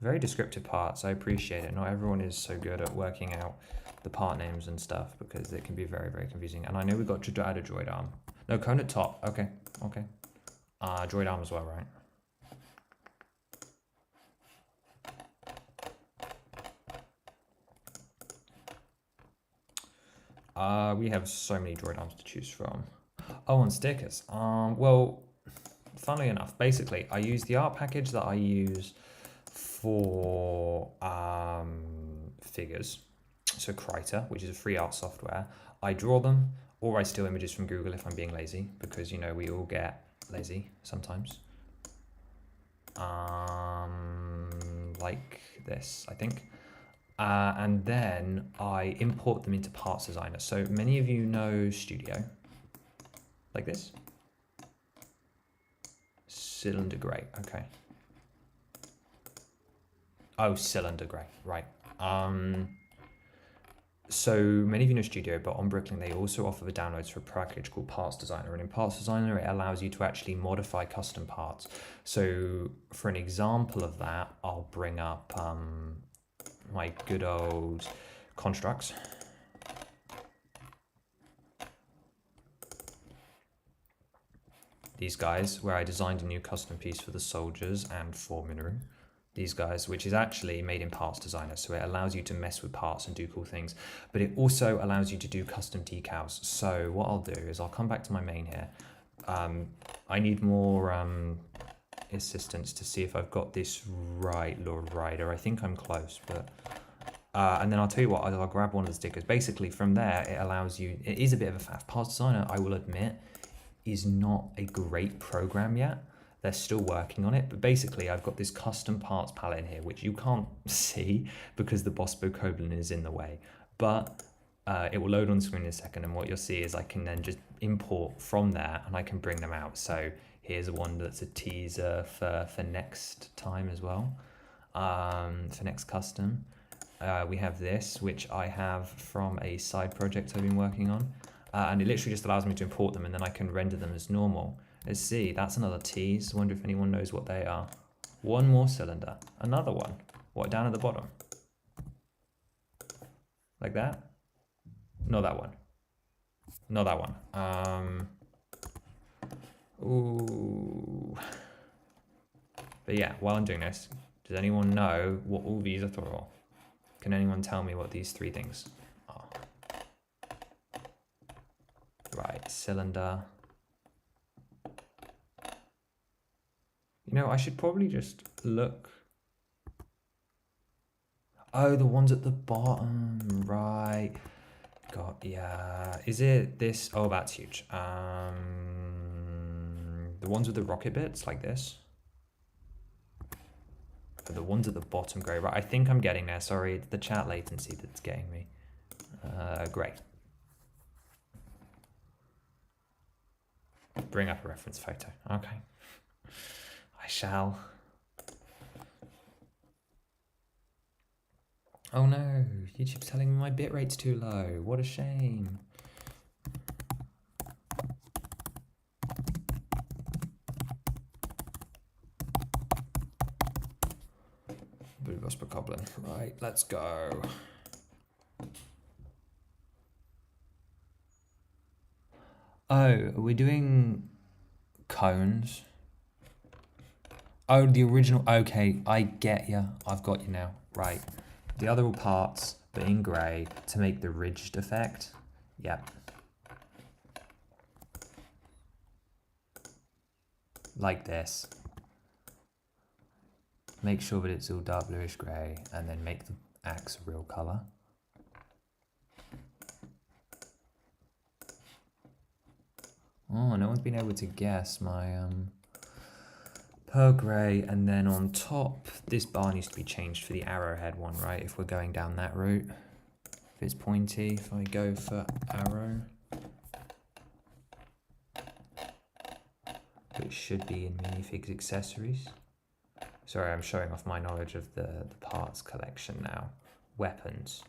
Very descriptive parts. I appreciate it. Not everyone is so good at working out the part names and stuff because it can be very, very confusing. And I know we got to add a droid arm. No, cone at top. Okay. Droid arm as well, right? We have so many droid arms to choose from. Oh, and stickers. Well, funnily enough, basically, I use the art package that I use for figures. So Krita, which is a free art software. I draw them, or I steal images from Google if I'm being lazy, because you know we all get lazy sometimes. Like this, I think. And then I import them into Parts Designer. So many of you know Studio, like this. Cylinder grey, okay. Oh, cylinder grey, right. So many of you know Studio, but on Bricklink they also offer the downloads for a package called Parts Designer, and in Parts Designer it allows you to actually modify custom parts. So for an example of that, I'll bring up my good old constructs. These guys, where I designed a new custom piece for the soldiers and for Minoru. These guys, which is actually made in Parts Designer, so it allows you to mess with parts and do cool things, but it also allows you to do custom decals. So what I'll do is I'll come back to my main here. I need more assistance to see if I've got this right, Lord Rider. I think I'm close, but and then I'll tell you what, I'll grab one of the stickers. Basically from there, it allows you, it is a bit of a faff. Parts Designer, I will admit, is not a great program yet. They're still working on it, but basically I've got this custom parts palette in here, which you can't see because the boss bokoblin is in the way, but it will load on screen in a second, and what you'll see is I can then just import from there and I can bring them out. So here's one that's a teaser for next time as well, for next custom. We have this, which I have from a side project I've been working on, and it literally just allows me to import them and then I can render them as normal. Let's see, that's another tease. I wonder if anyone knows what they are. One more cylinder, another one. What, down at the bottom? Like that? Not that one. Not that one. Ooh. But yeah, while I'm doing this, does anyone know what all these are for? Can anyone tell me what these three things are? Right, cylinder. You know, I should probably just look Oh, the ones at the bottom, right. God, yeah. Is it this? Oh, that's huge. The ones with the rocket bits, like this. The ones at the bottom, grey. Right, I think I'm getting there. Sorry, it's the chat latency that's getting me. Grey. Bring up a reference photo. Okay. I shall. Oh no, YouTube's telling me my bitrate's too low. What a shame. Blue Vesper Goblin. Right, let's go. Oh, are we doing cones? Oh, the original. Okay, I get you. I've got you now. Right. The other parts, but in grey, to make the ridged effect. Yep. Like this. Make sure that it's all dark bluish grey, and then make the axe a real colour. Oh, no one's been able to guess my pearl grey, and then on top, this bar needs to be changed for the arrowhead one, right? If we're going down that route. If it's pointy, if I go for arrow. It should be in minifigs accessories. Sorry, I'm showing off my knowledge of the parts collection now. Weapons.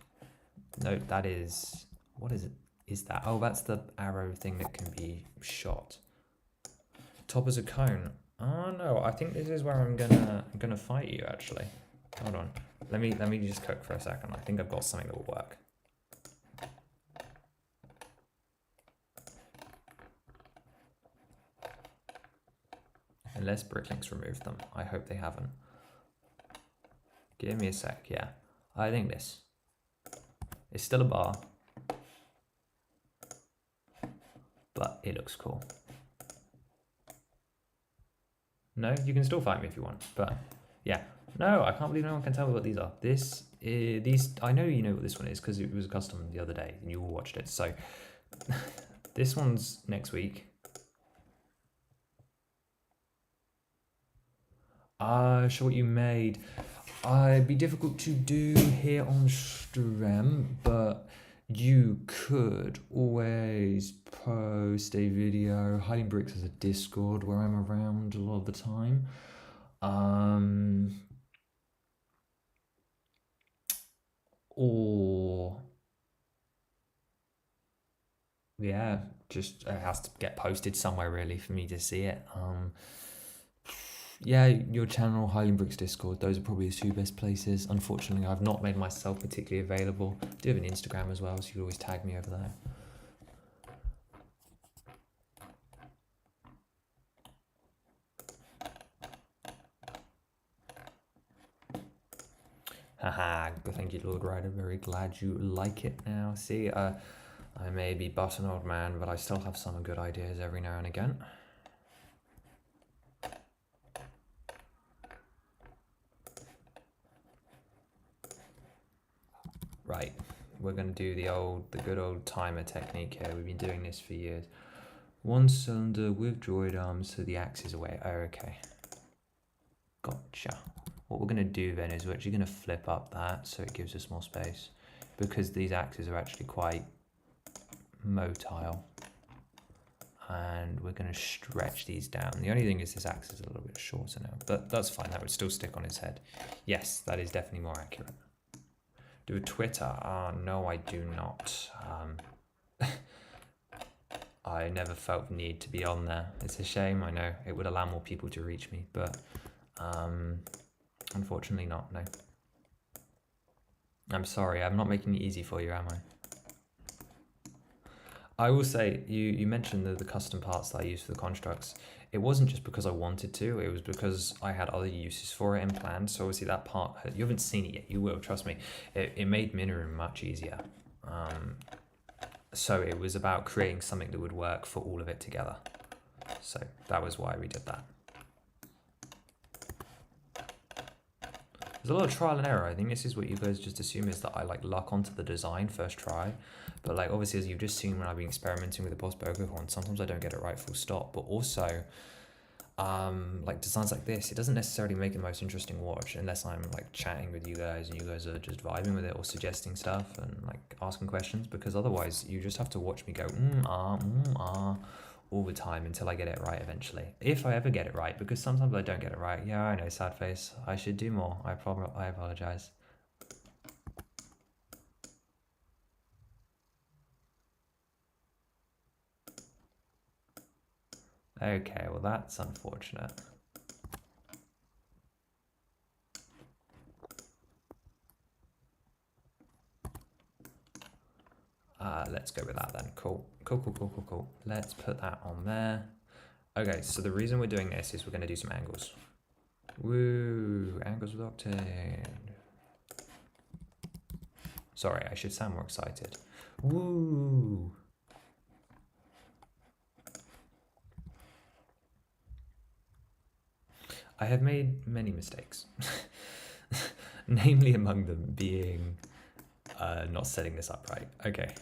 No, that is... What is it? Is that? Oh, that's the arrow thing that can be shot. Top as a cone. Oh no, I think this is where I'm gonna fight you actually. Hold on. Let me just cook for a second. I think I've got something that will work. Unless Bricklinks removed them. I hope they haven't. Give me a sec, yeah. I think this. It's still a bar. But it looks cool. No, you can still fight me if you want, but yeah. No, I can't believe no one can tell me what these are. These, I know you know what this one is because it was a custom the other day and you all watched it. So this one's next week. Show what you made. It'd be difficult to do here on stream, but you could always post a video. Hiding Bricks has a Discord where I'm around a lot of the time. Or yeah, just it has to get posted somewhere really for me to see it. Yeah, your channel, Highland Bricks Discord, those are probably the two best places. Unfortunately, I've not made myself particularly available. I do have an Instagram as well, so you can always tag me over there. Haha, thank you, Lord Rider. Very glad you like it now. See, I may be but an old man, but I still have some good ideas every now and again. Right, we're going to do the good old timer technique here. We've been doing this for years. One cylinder with droid arms so the axe is away. Oh, okay. Gotcha. What we're going to do then is we're actually going to flip up that so it gives us more space, because these axes are actually quite motile. And we're going to stretch these down. The only thing is this axe is a little bit shorter now, but that's fine. That would still stick on his head. Yes, that is definitely more accurate. Do a Twitter? No, I do not. I never felt the need to be on there. It's a shame, I know. It would allow more people to reach me, but unfortunately not, no. I'm sorry, I'm not making it easy for you, am I? I will say, you mentioned the custom parts that I use for the constructs. It wasn't just because I wanted to, it was because I had other uses for it in plan. So obviously that part, you haven't seen it yet, you will, trust me. It made Minorum much easier. So it was about creating something that would work for all of it together. So that was why we did that. There's a lot of trial and error. I think this is what you guys just assume is that I like luck onto the design first try. But like obviously as you've just seen when I've been experimenting with the boss Horn, sometimes I don't get it right full stop. But also like designs like this, it doesn't necessarily make it the most interesting watch unless I'm like chatting with you guys and you guys are just vibing with it or suggesting stuff and like asking questions, because otherwise you just have to watch me go all the time until I get it right eventually. If I ever get it right, because sometimes I don't get it right. Yeah, I know, sad face. I should do more. I apologize. Okay, well that's unfortunate. Let's go with that then. Cool. Let's put that on there. Okay, so the reason we're doing this is we're going to do some angles. Woo, angles with Octane. Sorry, I should sound more excited. Woo. I have made many mistakes. Namely among them being not setting this up right. Okay.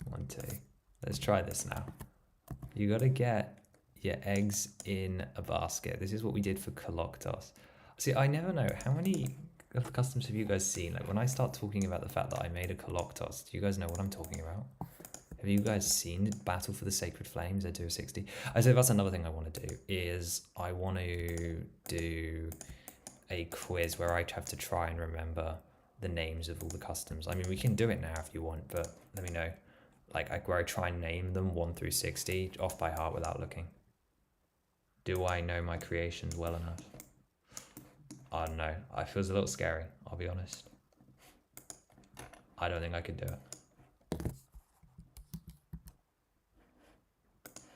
1, 2. Let's try this now. You gotta get your eggs in a basket. This is what we did for Coloctos. See, I never know how many of the customs have you guys seen. Like when I start talking about the fact that I made a Coloctos, do you guys know what I'm talking about? Have you guys seen Battle for the Sacred Flames at 260? I say that's another thing I want to do, is I want to do a quiz where I have to try and remember the names of all the customs. I mean, we can do it now if you want, but let me know. Like where I try and name them 1 through 60 off by heart without looking. Do I know my creations well enough? I don't know. It feels a little scary, I'll be honest. I don't think I could do it.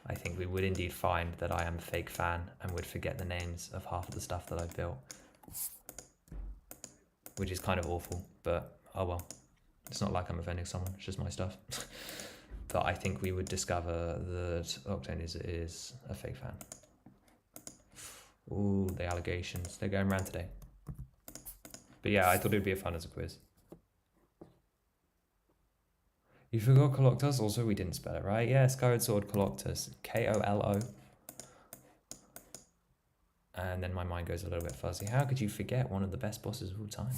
I think we would indeed find that I am a fake fan and would forget the names of half of the stuff that I've built. Which is kind of awful, but oh well. It's not like I'm offending someone, it's just my stuff. But I think we would discover that Octane is a fake fan. Ooh, the allegations. They're going around today. But yeah, I thought it'd be a fun as a quiz. You forgot Coloctus? Also, we didn't spell it right. Yeah, Skyward Sword Coloctus. K-O-L-O. And then my mind goes a little bit fuzzy. How could you forget one of the best bosses of all time?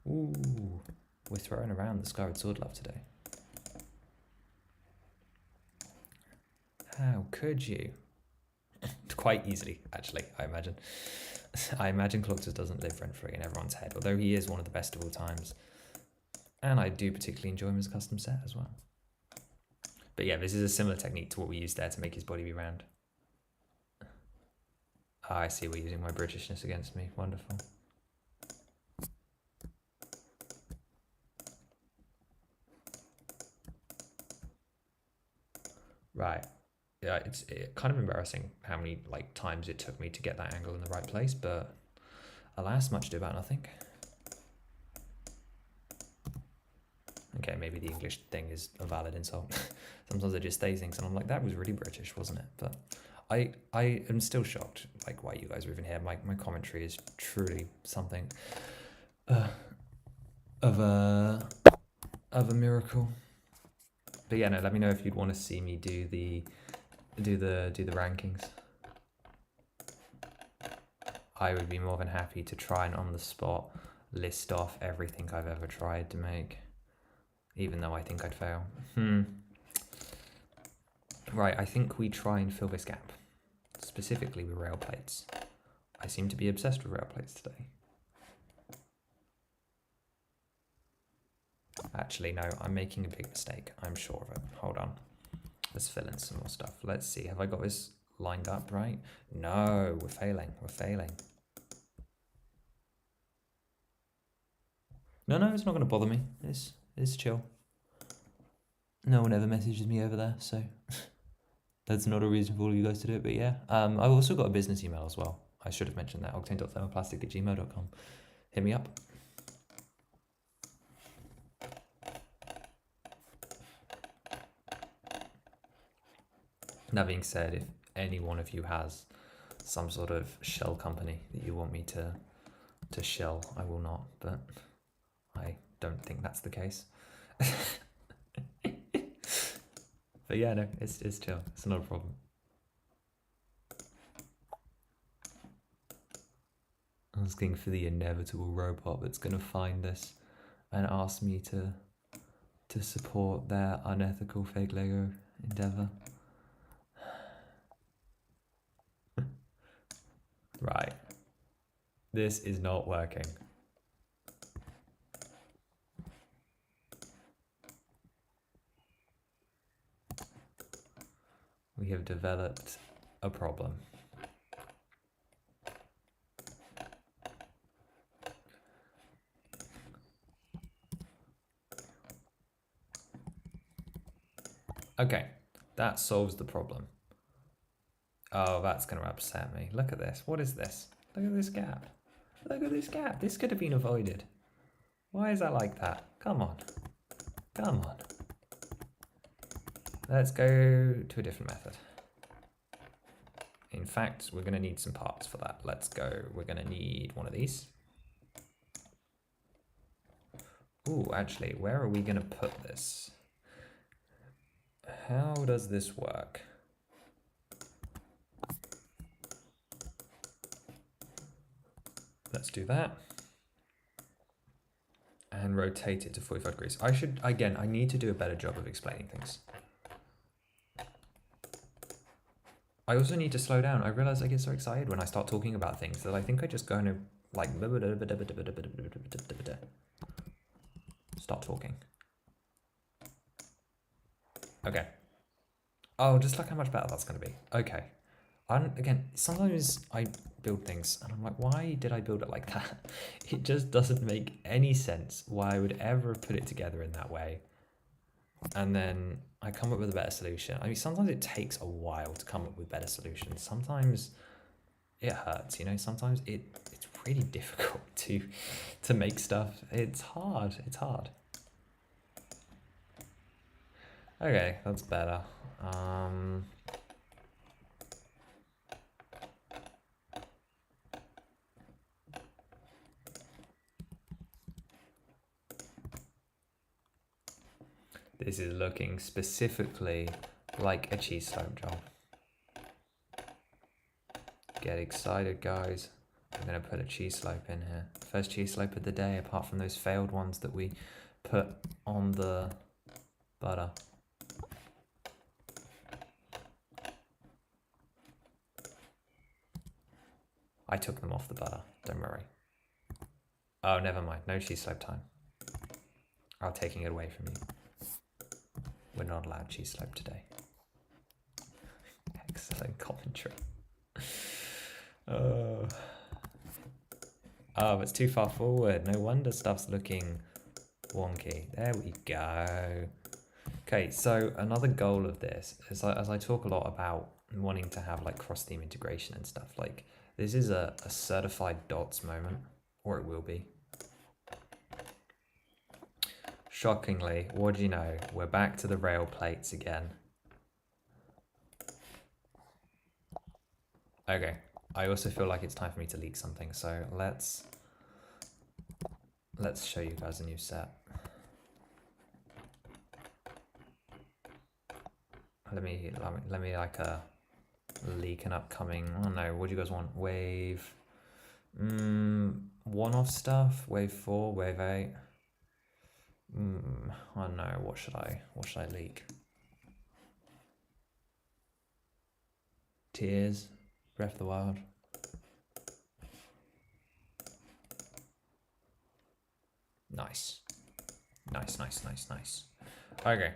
Ooh, we're throwing around the Skyward Sword love today. How could you? Quite easily, actually, I imagine. I imagine Coloctus doesn't live rent-free in everyone's head, although he is one of the best of all times. And I do particularly enjoy him as a custom set as well. But yeah, this is a similar technique to what we used there to make his body be round. Oh, I see we're using my Britishness against me. Wonderful. Right. Yeah, it's kind of embarrassing how many times it took me to get that angle in the right place, but alas, much ado about nothing. Okay, maybe the English thing is a valid insult. Sometimes I just say things and I'm like, that was really British, wasn't it? But I am still shocked, why you guys are even here. My commentary is truly something of a miracle. But yeah, no, let me know if you'd want to see me do the rankings. I would be more than happy to try and on the spot list off everything I've ever tried to make, even though I think I'd fail. Right, I think we try and fill this gap, specifically with rail plates. I seem to be obsessed with rail plates today. Actually, no, I'm making a big mistake. I'm sure of it. Hold on. Let's fill in some more stuff. Let's see. Have I got this lined up right? No, we're failing. We're failing. No, it's not going to bother me. It's chill. No one ever messages me over there, so that's not a reason for all you guys to do it. But yeah, I've also got a business email as well. I should have mentioned that. octane.thermoplastic@gmail.com. Hit me up. That being said, if any one of you has some sort of shell company that you want me to shell. I will not, but I don't think that's the case. But yeah, no, it's chill. It's not a problem. Asking for the inevitable robot that's gonna find this and ask me to support their unethical fake Lego endeavor. Right. This is not working. We have developed a problem. Okay, that solves the problem. Oh, that's going to upset me. Look at this. What is this? Look at this gap. Look at this gap. This could have been avoided. Why is that like that? Come on. Come on. Let's go to a different method. In fact, we're going to need some parts for that. Let's go. We're going to need one of these. Ooh, actually, where are we going to put this? How does this work? Let's do that. And rotate it to 45 degrees. I need to do a better job of explaining things. I also need to slow down. I realize I get so excited when I start talking about things that I think I just go into like start talking. Okay. Oh, just look how much better that's going to be. Okay. Again, sometimes I build things and I'm like, why did I build it like that? It just doesn't make any sense why I would ever put it together in that way. And then I come up with a better solution. I mean, sometimes it takes a while to come up with better solutions. Sometimes it hurts, you know, sometimes it's really difficult to make stuff. It's hard. Okay, that's better. This is looking specifically like a cheese slope job. Get excited, guys. We're going to put a cheese slope in here. First cheese slope of the day, apart from those failed ones that we put on the butter. I took them off the butter, don't worry. Oh, never mind. No cheese slope time. I'm taking it away from you. We're not allowed cheese slope today. Excellent commentary. Oh, it's too far forward. No wonder stuff's looking wonky. There we go. Okay, so another goal of this is, as I talk a lot about wanting to have like cross-theme integration and stuff, like this is a certified dots moment, or it will be. Shockingly, what do you know? We're back to the rail plates again. Okay, I also feel like it's time for me to leak something, so let's show you guys a new set. Let me like leak an upcoming, I don't know, what do you guys want? Wave, one-off stuff, wave 4, wave 8. I don't know, what should I leak? Tears, Breath of the Wild. Nice. Okay.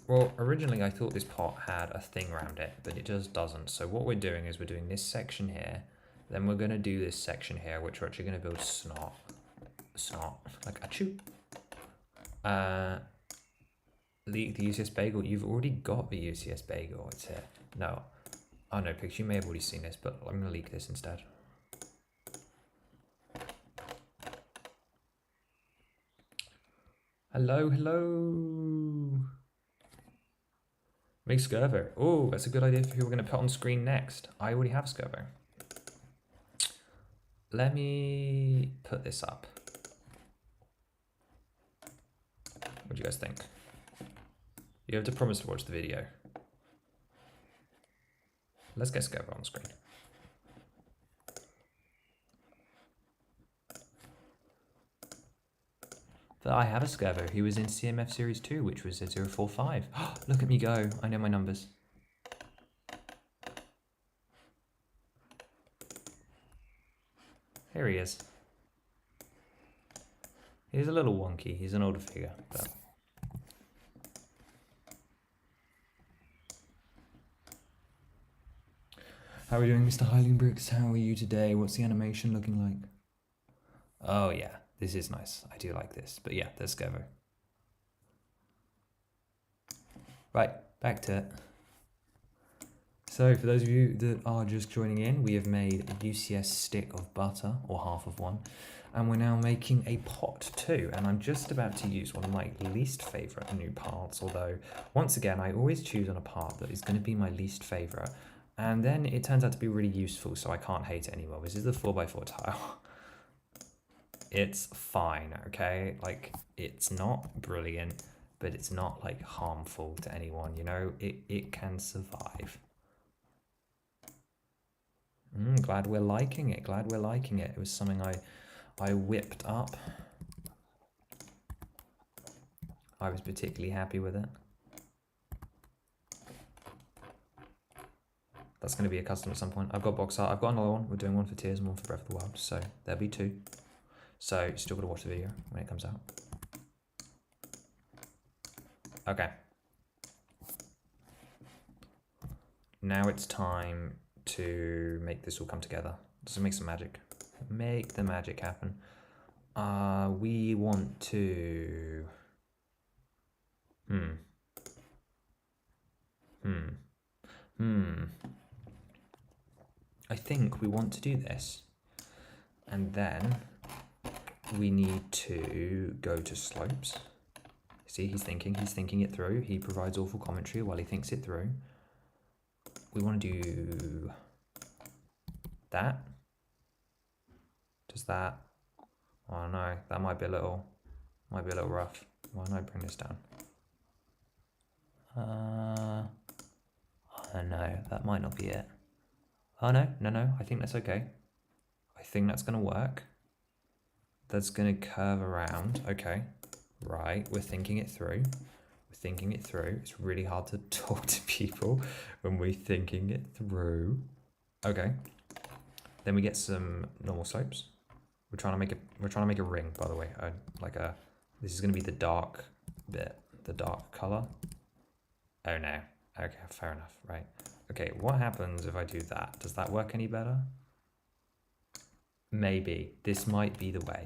Well, originally I thought this pot had a thing around it, but it just doesn't. So what we're doing is we're doing this section here, then we're going to do this section here, which we're actually going to build snot, like achoo. Leak the UCS bagel. You've already got the UCS bagel. It's here. No. Oh no, Pix, you may have already seen this, but I'm going to leak this instead. Hello. Make Skirvo. Oh, that's a good idea for who we're going to put on screen next. I already have Skirvo. let me put this up. What do you guys think? You have to promise to watch the video. Let's get Scover on the screen. But I have a Scover who was in CMF Series 2, which was a 045. Look at me go. I know my numbers. Here he is. He's a little wonky. He's an older figure, but... How are we doing, Mr. Highlandbricks? How are you today? What's the animation looking like? Oh yeah, this is nice. I do like this. But yeah, there's Scover. Right, back to it. So for those of you that are just joining in, we have made a UCS stick of butter, or half of one, and we're now making a pot too. And I'm just about to use one of my least favorite new parts, although once again, I always choose on a part that is going to be my least favorite. And then it turns out to be really useful, so I can't hate it anymore. This is the 4x4 tile. It's fine, okay? Like, it's not brilliant, but it's not, like, harmful to anyone, you know? It can survive. Glad we're liking it, glad we're liking it. It was something I whipped up. I was particularly happy with it. That's going to be a custom at some point. I've got box art. I've got another one. We're doing one for Tears and one for Breath of the Wild. So there'll be two. So you still got to watch the video when it comes out. Okay. Now it's time to make this all come together. Let's make some magic. Make the magic happen. We want to... I think we want to do this, and then we need to go to slopes. See, he's thinking it through. He provides awful commentary while he thinks it through. We want to do that. Does that? Oh no, that might be a little rough. Why don't I bring this down? Oh no, that might not be it. Oh no, I think that's okay. I think that's gonna work. That's gonna curve around. Okay, right, we're thinking it through. We're thinking it through. It's really hard to talk to people when we're thinking it through. Okay. Then we get some normal slopes. We're trying to make a ring, by the way. This is gonna be the dark bit, the dark color. Oh no. Okay, fair enough, right. Okay, what happens if I do that? Does that work any better? Maybe. This might be the way.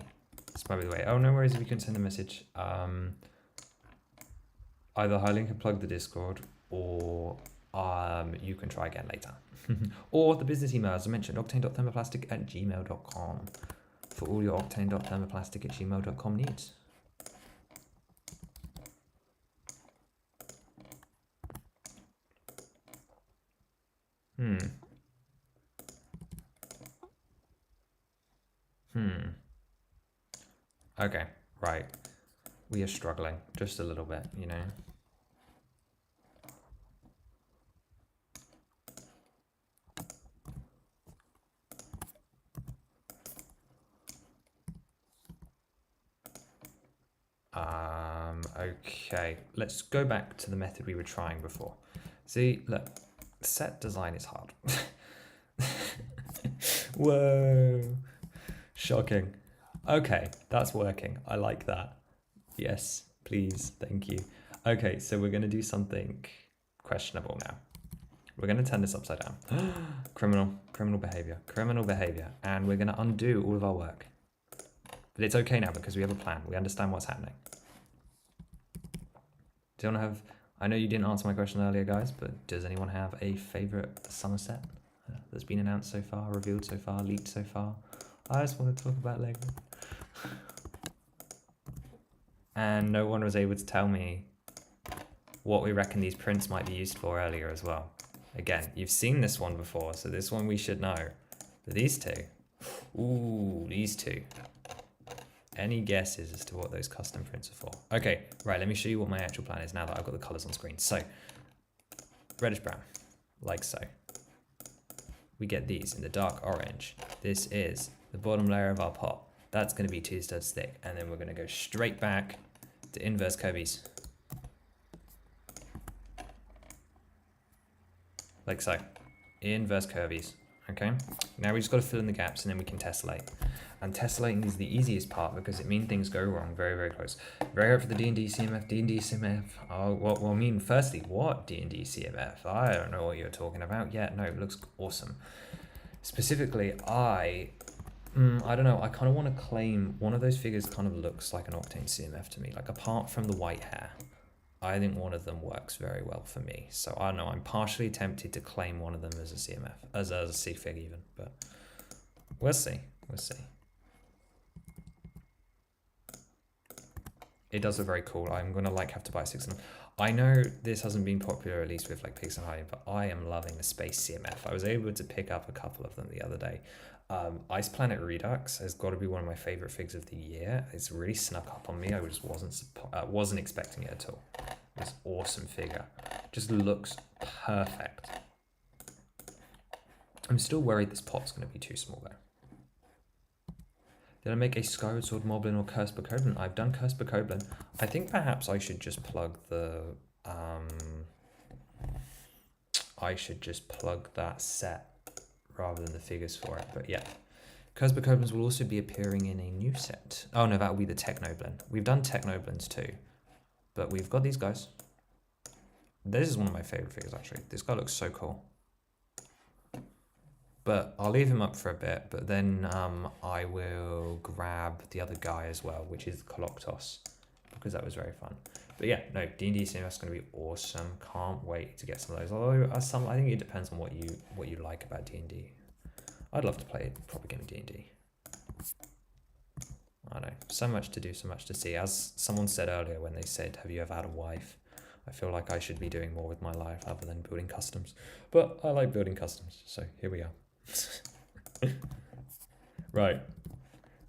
This might be the way. Oh, no worries if you couldn't send a message. Either Highland can plug the Discord, or you can try again later. Or the business email, as I mentioned, octane.thermoplastic@gmail.com for all your octane.thermoplastic@gmail.com needs. Okay, right. We are struggling just a little bit, you know. Okay, let's go back to the method we were trying before. See, look, set design is hard. Whoa, shocking. Okay, that's working. I like that. Yes, please, thank you. Okay, so we're gonna do something questionable now. We're gonna turn this upside down. criminal behavior. And we're gonna undo all of our work. But it's okay now because we have a plan. We understand what's happening. Do you want to have... I know you didn't answer my question earlier, guys, but does anyone have a favourite summer set that's been announced so far, revealed so far, leaked so far? I just want to talk about Lego. And no one was able to tell me what we reckon these prints might be used for earlier as well. Again, you've seen this one before, so this one we should know. But these two, Ooh, these two. Any guesses as to what those custom prints are for? Okay, right, let me show you what my actual plan is now that I've got the colors on screen. So, reddish brown, like so. We get these in the dark orange. This is the bottom layer of our pot. That's going to be 2 studs thick, and then we're going to go straight back to inverse curvies. Like so. Inverse curvies. Okay, now we just got to fill in the gaps and then we can tessellate. And tessellating is the easiest part because it means things go wrong very, very close. Very hard for the D&D CMF, D&D CMF. Oh, well, I mean, firstly, what D&D CMF? I don't know what you're talking about. Yeah, no, it looks awesome. Specifically, I don't know, I kind of want to claim one of those figures kind of looks like an Octane CMF to me. Like, apart from the white hair, I think one of them works very well for me. So I don't know, I'm partially tempted to claim one of them as a CMF, as a C-Fig even, but we'll see, we'll see. It does look very cool. I'm gonna have to buy 6 of them. I know this hasn't been popular, at least with like Pigs and Hiding, but I am loving the Space CMF. I was able to pick up a couple of them the other day. Ice Planet Redux has got to be one of my favorite figs of the year. It's really snuck up on me. I just wasn't expecting it at all. This awesome figure just looks perfect. I'm still worried this pot's going to be too small though. Did I make a Skyward Sword Moblin or Curse Bokoblin? I've done Curse Bokoblin. I think perhaps I should just plug the that set rather than the figures for it. But yeah, Curse Bokoblins will also be appearing in a new set. Oh no, that will be the Technoblin. We've done Technoblins too, but we've got these guys. This is one of my favorite figures actually. This guy looks so cool. But I'll leave him up for a bit, but then I will grab the other guy as well, which is Coloctos, because that was very fun. But yeah, no, D&D CMF is going to be awesome. Can't wait to get some of those. Although I think it depends on what you like about D&D. I'd love to play a proper game of D&D. I know, so much to do, so much to see. As someone said earlier when they said, have you ever had a wife? I feel like I should be doing more with my life other than building customs. But I like building customs, so here we are. Right,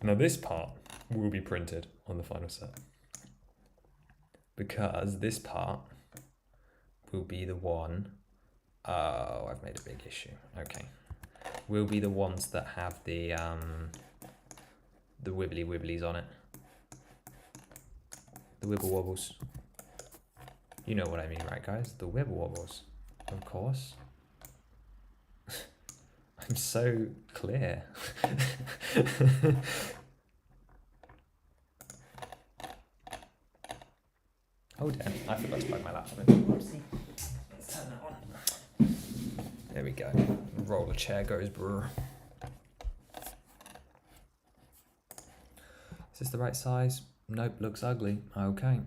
now this part will be printed on the final set, because this part will be the one, oh, I've made a big issue, okay, will be the ones that have the wibbly wibblies on it, the wibble wobbles. You know what I mean, right guys? The wibble wobbles, of course. I'm so clear. Oh damn, I forgot to plug my laptop in. Whoopsie. Let's turn that on. There we go. Roller chair goes brr. Is this the right size? Nope, looks ugly. Okay.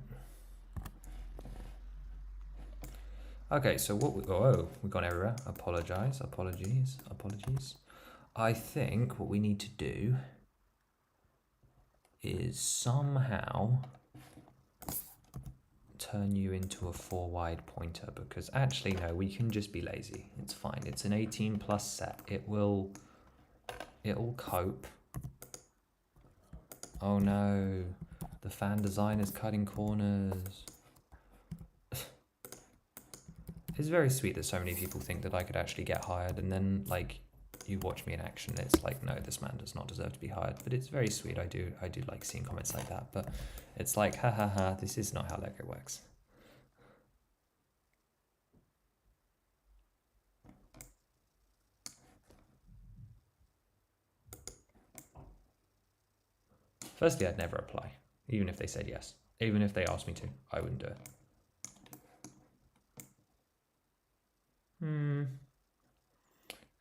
Okay, so what we've gone everywhere. Apologies. I think what we need to do is somehow turn you into a 4-wide pointer, because actually no, we can just be lazy. It's fine. It's an 18+ set. It'll cope. Oh no, the fan design is cutting corners. It's very sweet that so many people think that I could actually get hired, and then like you watch me in action, it's like, no, this man does not deserve to be hired. But it's very sweet. I do like seeing comments like that, but it's like, ha ha ha, this is not how Lego works. Firstly, I'd never apply, even if they said yes. Even if they asked me to, I wouldn't do it.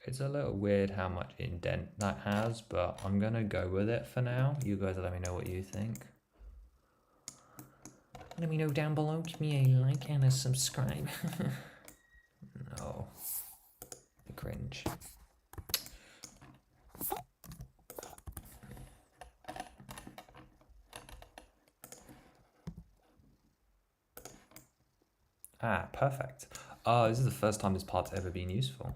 It's a little weird how much indent that has, but I'm gonna go with it for now. You guys let me know what you think. Let me know down below. Give me a like and a subscribe. No. The cringe. Ah, perfect. Oh, this is the first time this part's ever been useful.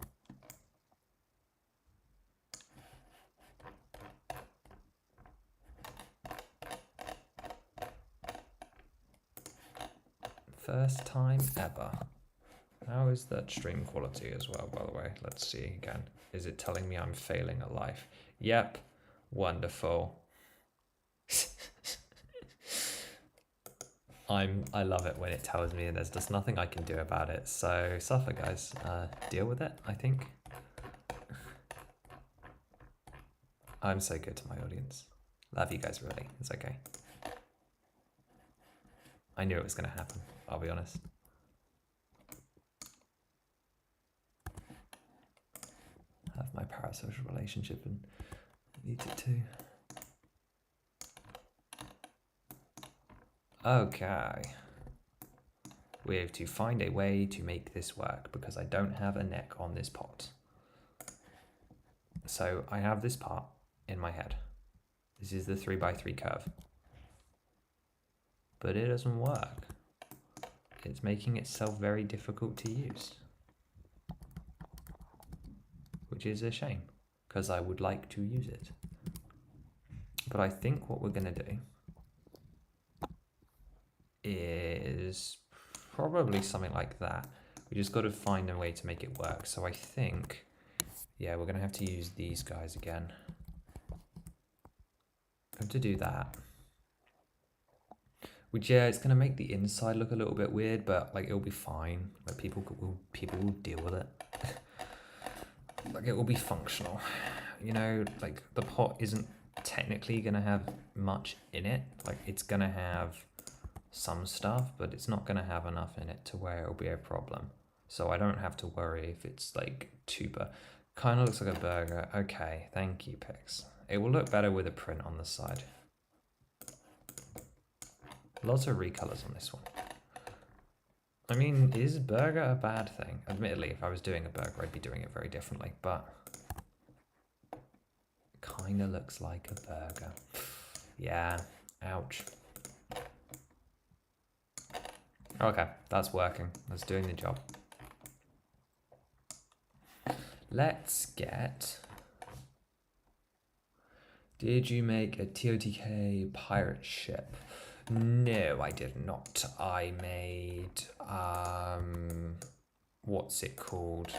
First time ever. How is that stream quality as well, by the way? Let's see again. Is it telling me I'm failing at life? Yep. Wonderful. I love it when it tells me there's just nothing I can do about it. So suffer, guys. Deal with it, I think. I'm so good to my audience. Love you guys, really. It's okay. I knew it was going to happen, I'll be honest. Have my parasocial relationship and need it too. Okay. We have to find a way to make this work because I don't have a neck on this pot. So I have this part in my head. This is the 3x3 curve. But it doesn't work. It's making itself very difficult to use. Which is a shame, because I would like to use it. But I think what we're going to do is probably something like that. We just got to find a way to make it work. So I think, yeah, we're going to have to use these guys again. Have to do that. Which, yeah, it's going to make the inside look a little bit weird, but like it'll be fine. Like people will deal with it. Like it will be functional. You know, like the pot isn't technically going to have much in it. Like it's going to have some stuff, but it's not going to have enough in it to where it'll be a problem. So I don't have to worry if it's like tuber. Kind of looks like a burger. Okay, thank you, Pix. It will look better with a print on the side. Lots of recolors on this one. I mean, is burger a bad thing? Admittedly, if I was doing a burger, I'd be doing it very differently, but kind of looks like a burger. Yeah, ouch. Okay, that's working. That's doing the job. Let's get... Did you make a TOTK pirate ship? No, I did not. I made, what's it called?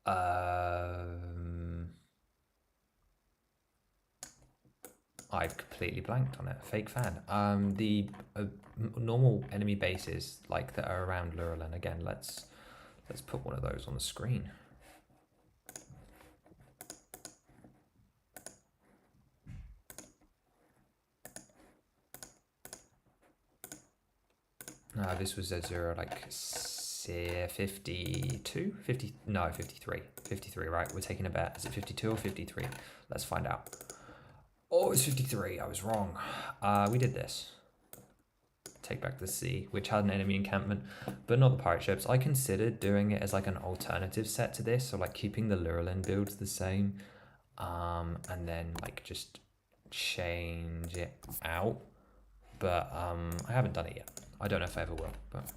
I've completely blanked on it. Fake fan. The normal enemy bases like that are around Lurelin. Again, let's put one of those on the screen. This was Azura like 52? 50? No, 53. 53, right? We're taking a bet. Is it 52 or 53? Let's find out. Oh, it's 53. I was wrong. We did this. Take back the sea, which had an enemy encampment, but not the pirate ships. I considered doing it as like an alternative set to this, so like keeping the Lurelin builds the same, and then like just change it out. But I haven't done it yet. I don't know if I ever will, but...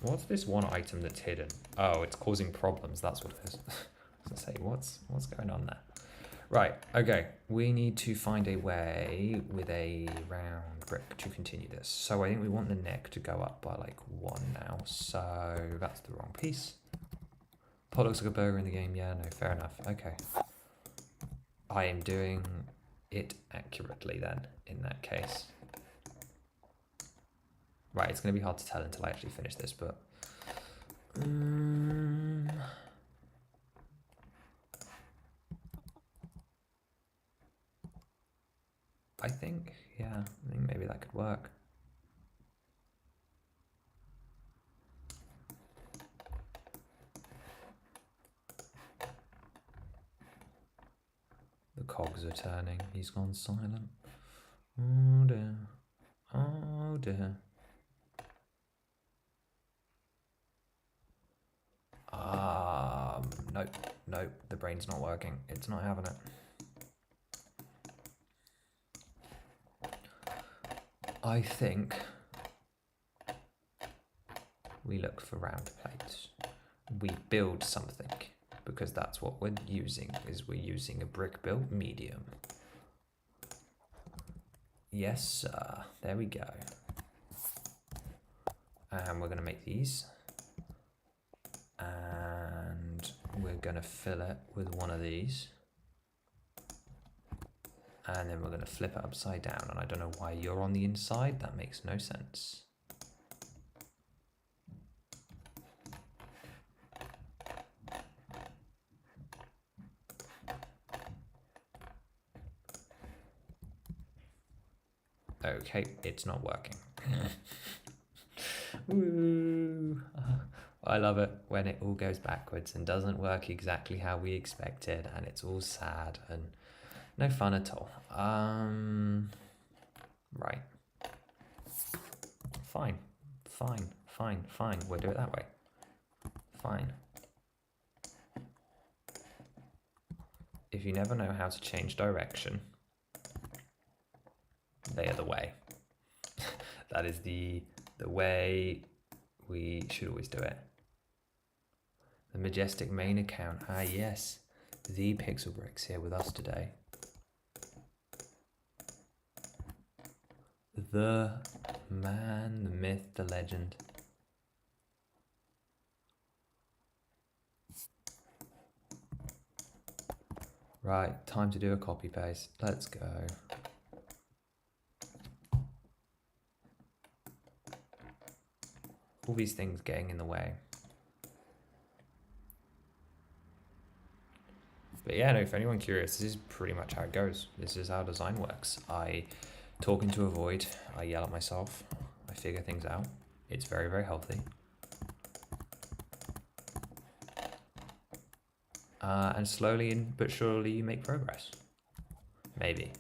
What's this one item that's hidden? Oh, it's causing problems, that's what it is. I was gonna say, what's going on there? Right, okay. We need to find a way with a round brick to continue this. So I think we want the neck to go up by like 1 now. So that's the wrong piece. Pot looks like a burger in the game. Yeah, no, fair enough. Okay. I am doing it accurately then, in that case. Right, it's going to be hard to tell until I actually finish this, but... I think, yeah, I think maybe that could work. The cogs are turning. He's gone silent. Oh dear. Oh dear. Nope, the brain's not working. It's not having it. I think we look for round plates. We build something, because that's what we're using, is we're using a brick built medium. Yes, sir. There we go. And we're going to make these. And we're going to fill it with one of these. And then we're going to flip it upside down. And I don't know why you're on the inside. That makes no sense. Okay, it's not working. Woo! I love it when it all goes backwards and doesn't work exactly how we expected, and it's all sad and no fun at all. Right. Fine. We'll do it that way. Fine. If you never know how to change direction, they are the way. That is the way we should always do it. The majestic main account. Ah, yes. The Pixel Bricks here with us today. The man, the myth, the legend. Right, time to do a copy paste. Let's go. All these things getting in the way. But yeah, no, if anyone's curious, this is pretty much how it goes. This is how design works. I talk into a void, I yell at myself, I figure things out. It's very, very healthy. And slowly but surely you make progress. Maybe.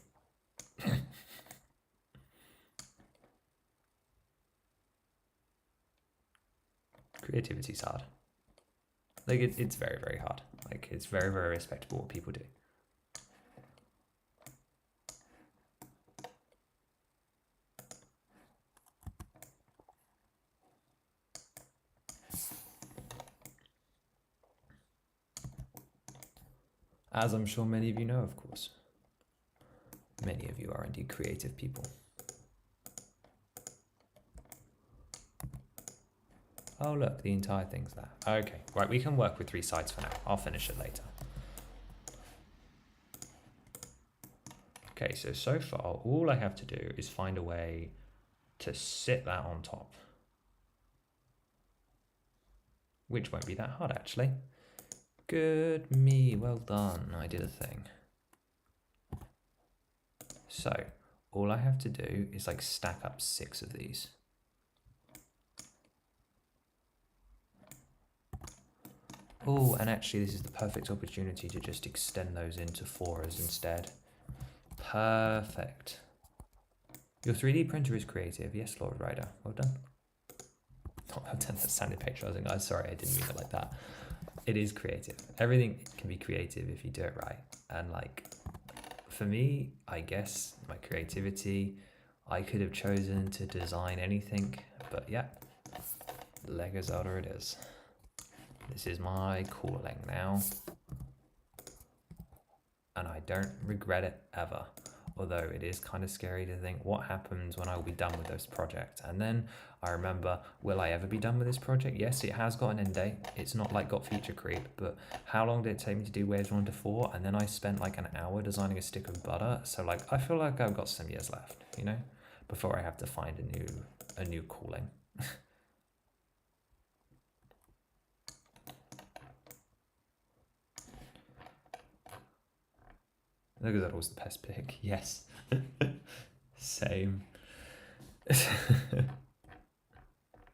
Creativity's hard. Like, it's very, very hard. Like, it's very, very respectable what people do. As I'm sure many of you know, of course. Many of you are indeed creative people. Oh look, the entire thing's there. Okay, right, we can work with 3 sides for now. I'll finish it later. Okay, so far, all I have to do is find a way to sit that on top. Which won't be that hard, actually. Good me, well done, I did a thing. So, all I have to do is like stack up 6 of these. Oh, and actually this is the perfect opportunity to just extend those into 4s instead. Perfect. Your 3D printer is creative. Yes, Lord Ryder. Well done. Not well done, that sounded patronizing. I'm sorry, I didn't mean it like that. It is creative. Everything can be creative if you do it right. And like, for me, I guess my creativity, I could have chosen to design anything, but yeah, Lego Zelda it is. This is my calling now, and I don't regret it ever. Although it is kind of scary to think what happens when I will be done with this project. And then I remember, will I ever be done with this project? Yes, it has got an end date. It's not like got feature creep, but how long did it take me to do waves 1 to 4? And then I spent like an hour designing a stick of butter. So like, I feel like I've got some years left, you know, before I have to find a new calling. Look at that, was the best pick. Yes. Same.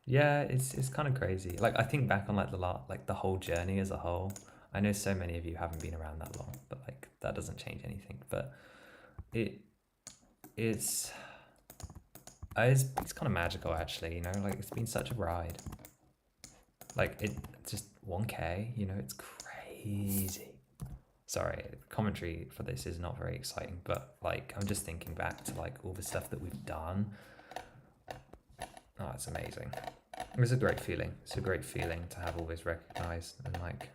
Yeah, it's kind of crazy. Like, I think back on like the whole journey as a whole. I know so many of you haven't been around that long, but like that doesn't change anything. But it's kind of magical actually, you know, like it's been such a ride. Like it just 1K, you know, it's crazy. Sorry, commentary for this is not very exciting, but like I'm just thinking back to like all the stuff that we've done. Oh, it's amazing. It's a great feeling. It's a great feeling to have all this recognized, and like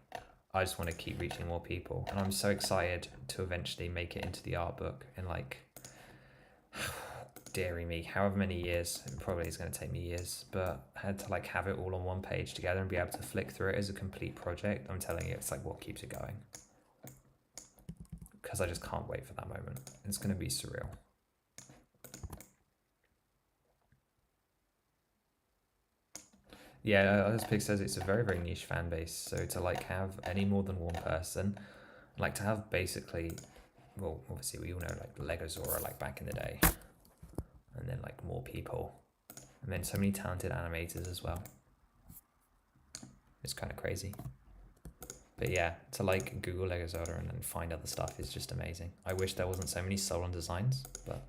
I just want to keep reaching more people, and I'm so excited to eventually make it into the art book in like dearie me, however many years, it probably is going to take me years, but I had to like have it all on one page together and be able to flick through it as a complete project. I'm telling you, it's like what keeps it going. Because I just can't wait for that moment. It's going to be surreal. Yeah, as Pig says, it's a very, very niche fan base. So to like have any more than one person, like to have basically, well, obviously we all know like Lego Zora like back in the day, and then like more people, and then so many talented animators as well. It's kind of crazy. But yeah, to like Google Lego Zelda and then find other stuff is just amazing. I wish there wasn't so many Solon designs, but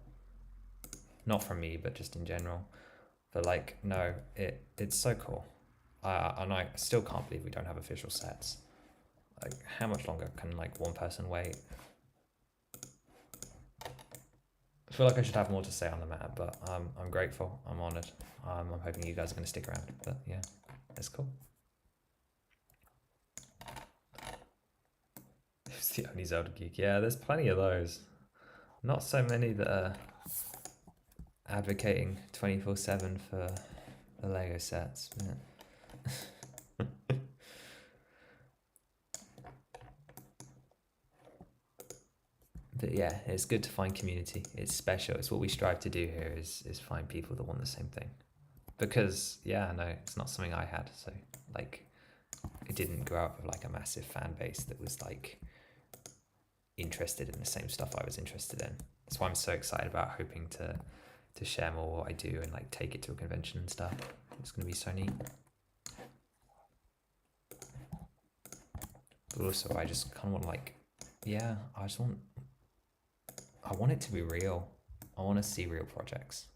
not from me, but just in general. But like, no, it's so cool. And I still can't believe we don't have official sets. Like, how much longer can like one person wait? I feel like I should have more to say on the matter, but I'm grateful. I'm honoured. I'm hoping you guys are going to stick around. But yeah, it's cool. It's the only Zelda geek. Yeah, there's plenty of those. Not so many that are advocating 24/7 for the Lego sets. But yeah, it's good to find community. It's special. It's what we strive to do here is find people that want the same thing. Because yeah, no, it's not something I had. So like, it didn't grow up with like a massive fan base that was like interested in the same stuff I was interested in. That's why I'm so excited about hoping to share more what I do and like take it to a convention and stuff. It's gonna be so neat. But also I just kind of want like, yeah, I want it to be real. I want to see real projects.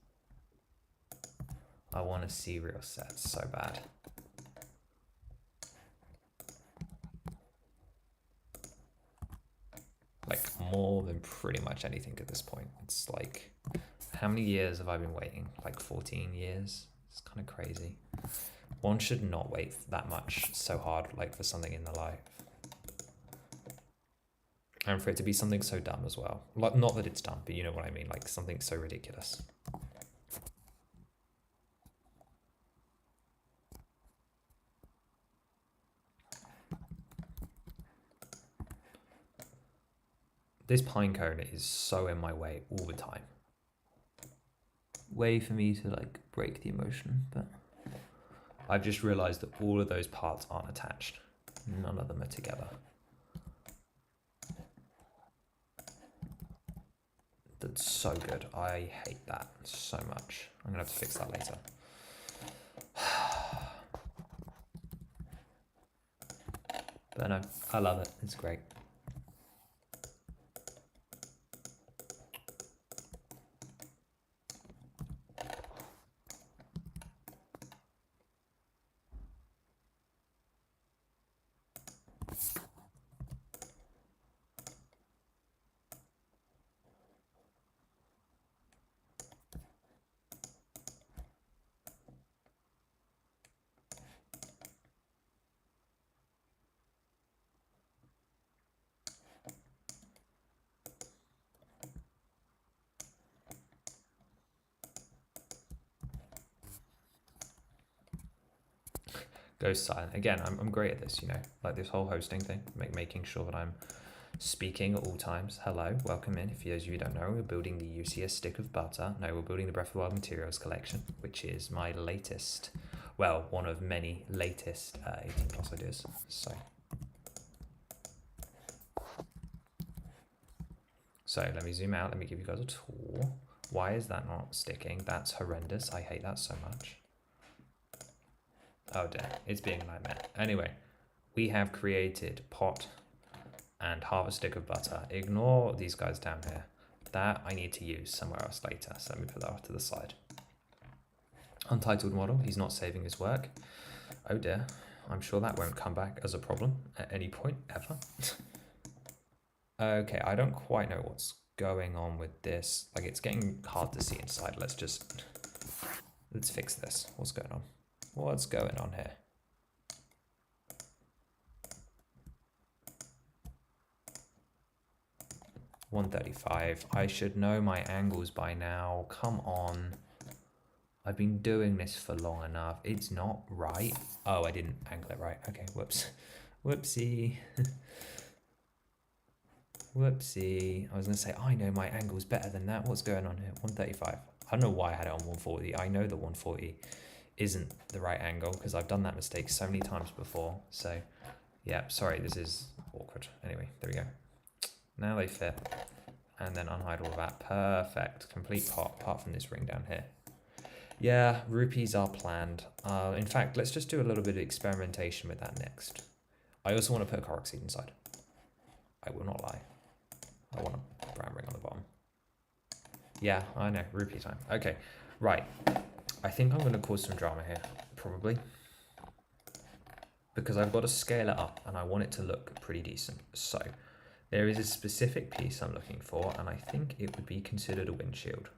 I want to see real sets so bad. Like more than pretty much anything at this point. It's like, how many years have I been waiting? Like 14 years? It's kind of crazy. One should not wait that much so hard like for something in their life. And for it to be something so dumb as well. Like, not that it's dumb, but you know what I mean, like something so ridiculous. This pine cone is so in my way all the time. Way for me to like break the emotion, but I've just realized that all of those parts aren't attached. None of them are together. That's so good. I hate that so much. I'm gonna have to fix that later. But no, I love it. It's great. Go silent. Again, I'm great at this, you know, like this whole hosting thing, making sure that I'm speaking at all times. Hello, welcome in. If those of you who don't know, we're building the UCS Stick of Butter. No, we're building the Breath of the Wild Materials collection, which is my latest, well, one of many latest 18 plus ideas. So let me zoom out. Let me give you guys a tour. Why is that not sticking? That's horrendous. I hate that so much. Oh dear, it's being a nightmare. Anyway, we have created pot and half a stick of butter. Ignore these guys down here. That I need to use somewhere else later, so let me put that off to the side. Untitled model, he's not saving his work. Oh dear, I'm sure that won't come back as a problem at any point ever. Okay, I don't quite know what's going on with this. Like, it's getting hard to see inside. Let's fix this. What's going on? What's going on here? 135. I should know my angles by now. Come on. I've been doing this for long enough. It's not right. Oh, I didn't angle it right. Okay, whoops. Whoopsie. Whoopsie. I was going to say, I know my angle's better than that. What's going on here? 135. I don't know why I had it on 140. I know that 140 isn't the right angle because I've done that mistake so many times before. So, yeah, sorry, this is awkward. Anyway, there we go. Now they fit. And then unhide all of that. Perfect. Complete pot, apart from this ring down here. Yeah, rupees are planned. In fact, let's just do a little bit of experimentation with that next. I also want to put a Korok seed inside. I will not lie. I want a brown ring on the bottom. Yeah, I know. Rupee time. Okay, right. I think I'm going to cause some drama here, probably. Because I've got to scale it up and I want it to look pretty decent. So, there is a specific piece I'm looking for and I think it would be considered a windshield.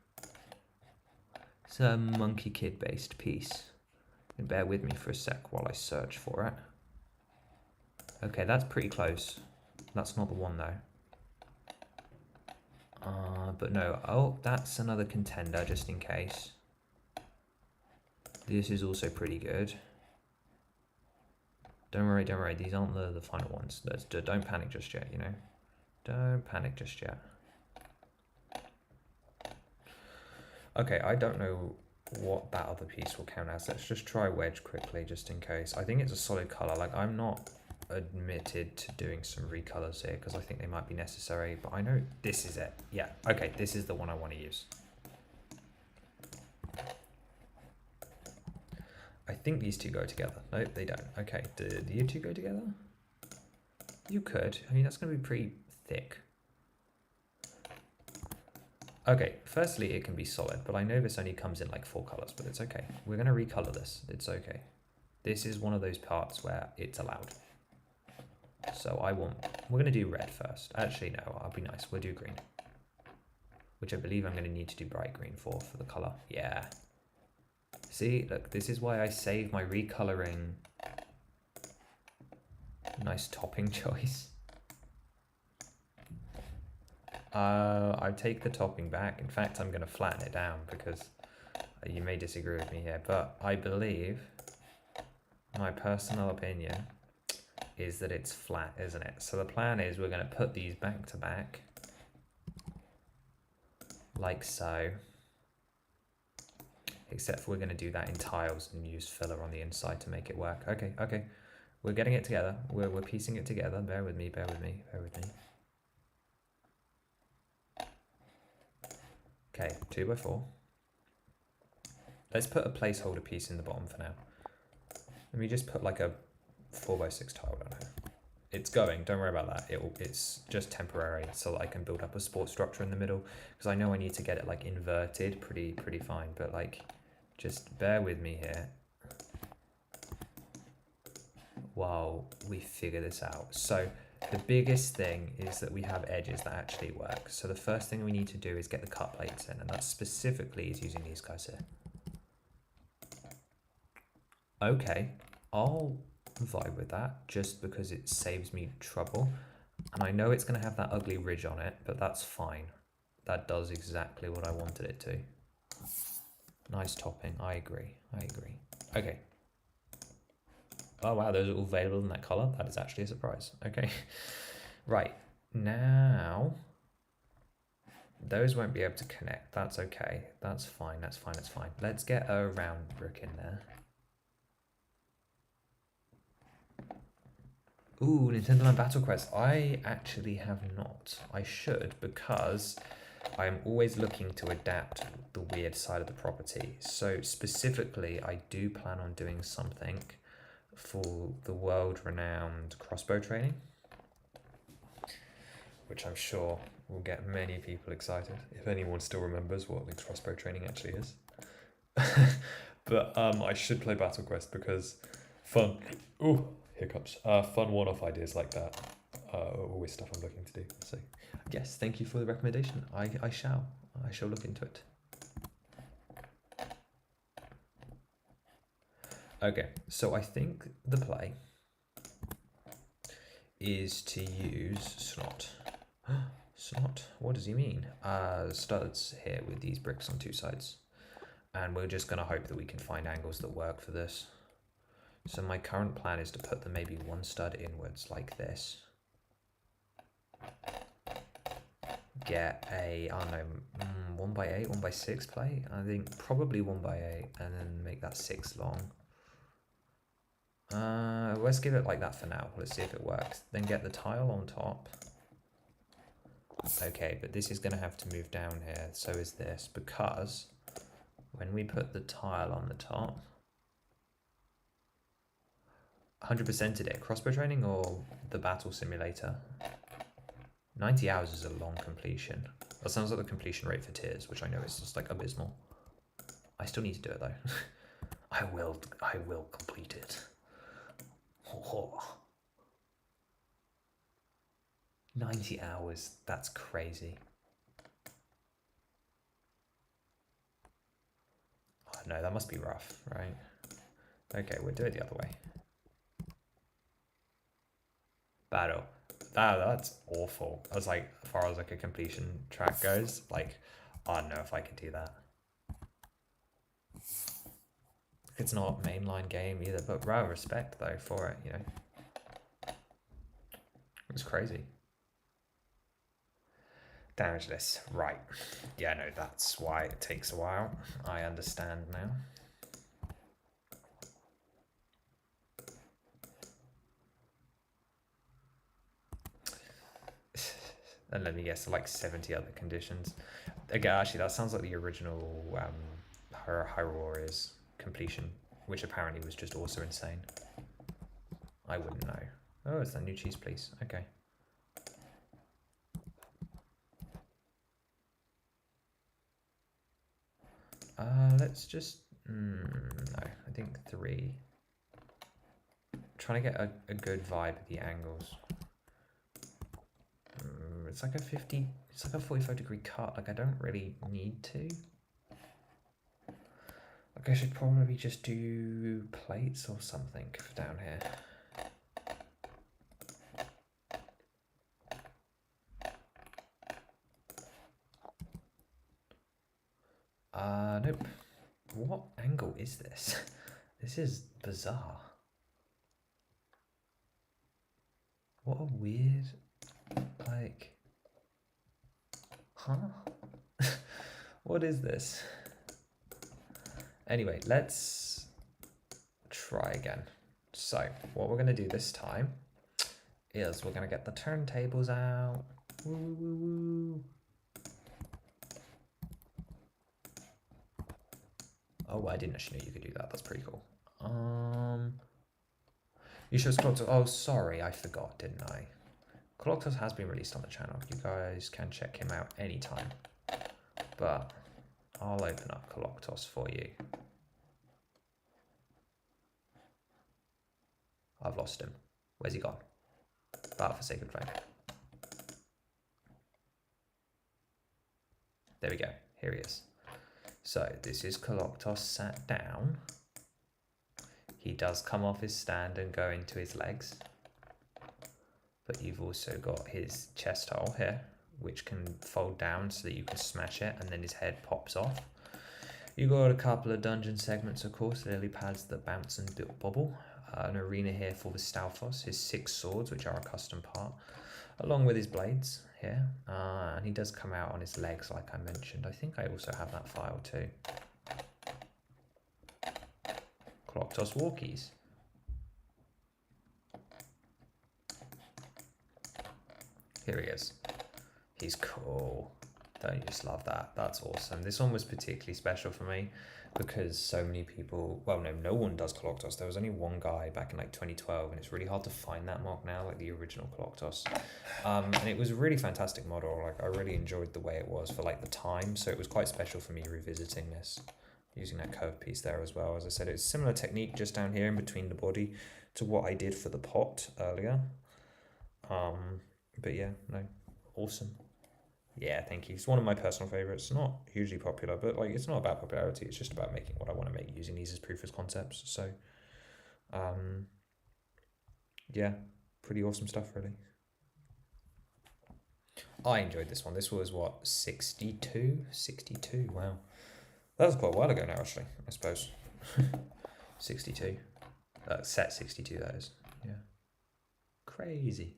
It's a Monkey Kid based piece. Bear with me for a sec while I search for it. Okay, that's pretty close. That's not the one though. But no, oh, that's another contender just in case. This is also pretty good. Don't worry, these aren't the final ones. Don't panic just yet, you know. Don't panic just yet. Okay, I don't know what that other piece will count as. Let's just try wedge quickly just in case. I think it's a solid color. Like, I'm not admitted to doing some recolors here because I think they might be necessary, but I know this is it. Yeah, okay, this is the one I want to use. I think these two go together. Nope, they don't. Okay, do you two go together? You could. I mean, that's going to be pretty thick. Okay, firstly, it can be solid, but I know this only comes in like 4 colors, but it's okay. We're going to recolor this. It's okay. This is one of those parts where it's allowed. So we're going to do red first. Actually, no, I'll be nice. We'll do green. Which I believe I'm going to need to do bright green for the color. Yeah. See, look, this is why I save my recoloring. Nice topping choice. I take the topping back. In fact, I'm going to flatten it down because you may disagree with me here, but I believe, my personal opinion, is that it's flat, isn't it? So the plan is we're going to put these back to back, like so. Except for we're going to do that in tiles and use filler on the inside to make it work. Okay, okay. We're getting it together. We're piecing it together. Bear with me, bear with me, bear with me. Okay, 2x4. Let's put a placeholder piece in the bottom for now. Let me just put like a 4x6 tile down here. It's going, don't worry about that. It's just temporary so that I can build up a support structure in the middle because I know I need to get it like inverted pretty fine, but like just bear with me here while we figure this out. So the biggest thing is that we have edges that actually work. So the first thing we need to do is get the cut plates in, and that specifically is using these guys here. Okay, I'll vibe with that just because it saves me trouble. And I know it's going to have that ugly ridge on it, but that's fine. That does exactly what I wanted it to. Nice topping, I agree, I agree. Okay. Oh wow, those are all available in that color. That is actually a surprise. Okay. Right, now those won't be able to connect. That's okay. That's fine, that's fine, that's fine. Let's get a round brick in there. Ooh, Nintendo Land Battle Quest. I actually have not. I should, because I'm always looking to adapt the weird side of the property. So specifically, I do plan on doing something for the world-renowned crossbow training, which I'm sure will get many people excited, if anyone still remembers what the crossbow training actually is. But I should play Battle Quest because fun. Ooh, hiccups. Fun one-off ideas like that are always stuff I'm looking to do. So yes, thank you for the recommendation. I shall look into it. Okay, so I think the play is to use slot. Slot? What does he mean? Studs here with these bricks on two sides. And we're just going to hope that we can find angles that work for this. So my current plan is to put them maybe one stud inwards like this. Get a, I don't know, 1x8, 1x6 plate. I think probably 1x8 and then make that 6 long. Let's give it like that for now. Let's see if it works. Then get the tile on top. Okay, but this is going to have to move down here. So is this, because when we put the tile on the top, 100%ed it. Crossbow training or the battle simulator? 90 hours is a long completion. That sounds like the completion rate for Tears, which I know is just like abysmal. I still need to do it though. I will complete it. Oh. 90 hours, that's crazy. Oh no, that must be rough, right? Okay, we'll do it the other way. Battle. That's awful. I was like, as far as like a completion track goes, like, I don't know if I could do that. It's not a mainline game either, but raw respect though for it, you know. It's crazy. Damageless, right. Yeah, no, that's why it takes a while. I understand now. And let me guess, like 70 other conditions. Again, actually, that sounds like the original Hyrule Warriors completion, which apparently was just also insane. I wouldn't know. Oh, it's that new cheese, please. Okay. Let's just... no, I think 3. Trying to get a good vibe of the angles. It's like a 50... It's like a 45-degree cut. Like, I don't really need to. Like, I should probably just do plates or something down here. Nope. What angle is this? This is bizarre. What a weird, like, huh? What is this? Anyway, let's try again. So, what we're going to do this time is we're going to get the turntables out. Woo, woo, woo, woo. Oh, I didn't actually know you could do that. That's pretty cool. You should have Coloctos. Oh, sorry, I forgot, didn't I? Coloctos has been released on the channel. You guys can check him out anytime. But I'll open up Coloctos for you. I've lost him. Where's he gone? Battle for Sacred Flame. There we go. Here he is. So this is Coloctos sat down. He does come off his stand and go into his legs. But you've also got his chest hole here, which can fold down so that you can smash it and then his head pops off. You've got a couple of dungeon segments, of course, lily pads that bounce and bobble. An arena here for the Stalfos, his 6 swords, which are a custom part, along with his blades here. And he does come out on his legs, like I mentioned. I think I also have that file too. Coloctos walkies. Here he is. He's cool. Don't you just love that? That's awesome. This one was particularly special for me because so many people, well, no one does Coloctos. There was only one guy back in like 2012 and it's really hard to find that mod now, like the original Coloctos. And it was a really fantastic model. Like I really enjoyed the way it was for like the time. So it was quite special for me revisiting this, using that curved piece there as well. As I said, it's a similar technique just down here in between the body to what I did for the pot earlier. But yeah, no, awesome. Yeah, thank you. It's one of my personal favorites. Not hugely popular, but like it's not about popularity. It's just about making what I want to make, using these as proof as concepts. So, yeah, pretty awesome stuff, really. I enjoyed this one. This was what, 62? 62, wow. That was quite a while ago now, actually, I suppose. 62. Set 62, that is. Yeah. Crazy.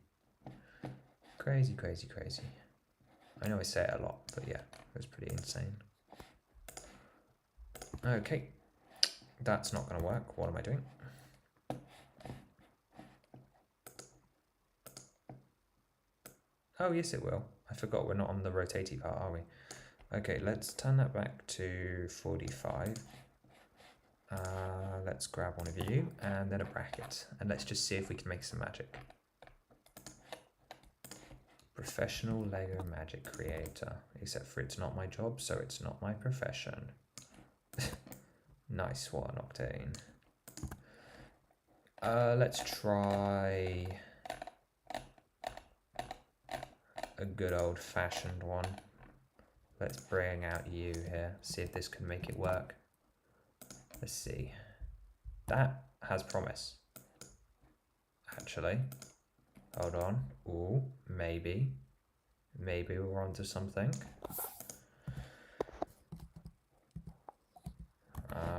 Crazy, crazy, crazy. I know I say it a lot, but yeah, it was pretty insane. Okay. That's not going to work. What am I doing? Oh, yes, it will. I forgot we're not on the rotatey part, are we? Okay, let's turn that back to 45. Let's grab one of you and then a bracket. And let's just see if we can make some magic. Professional Lego magic creator. Except for it's not my job, so it's not my profession. Nice one, Octane. Let's try a good old-fashioned one. Let's bring out you here, see if this can make it work. Let's see. That has promise. Actually. Hold on. Ooh, maybe. Maybe we're onto something.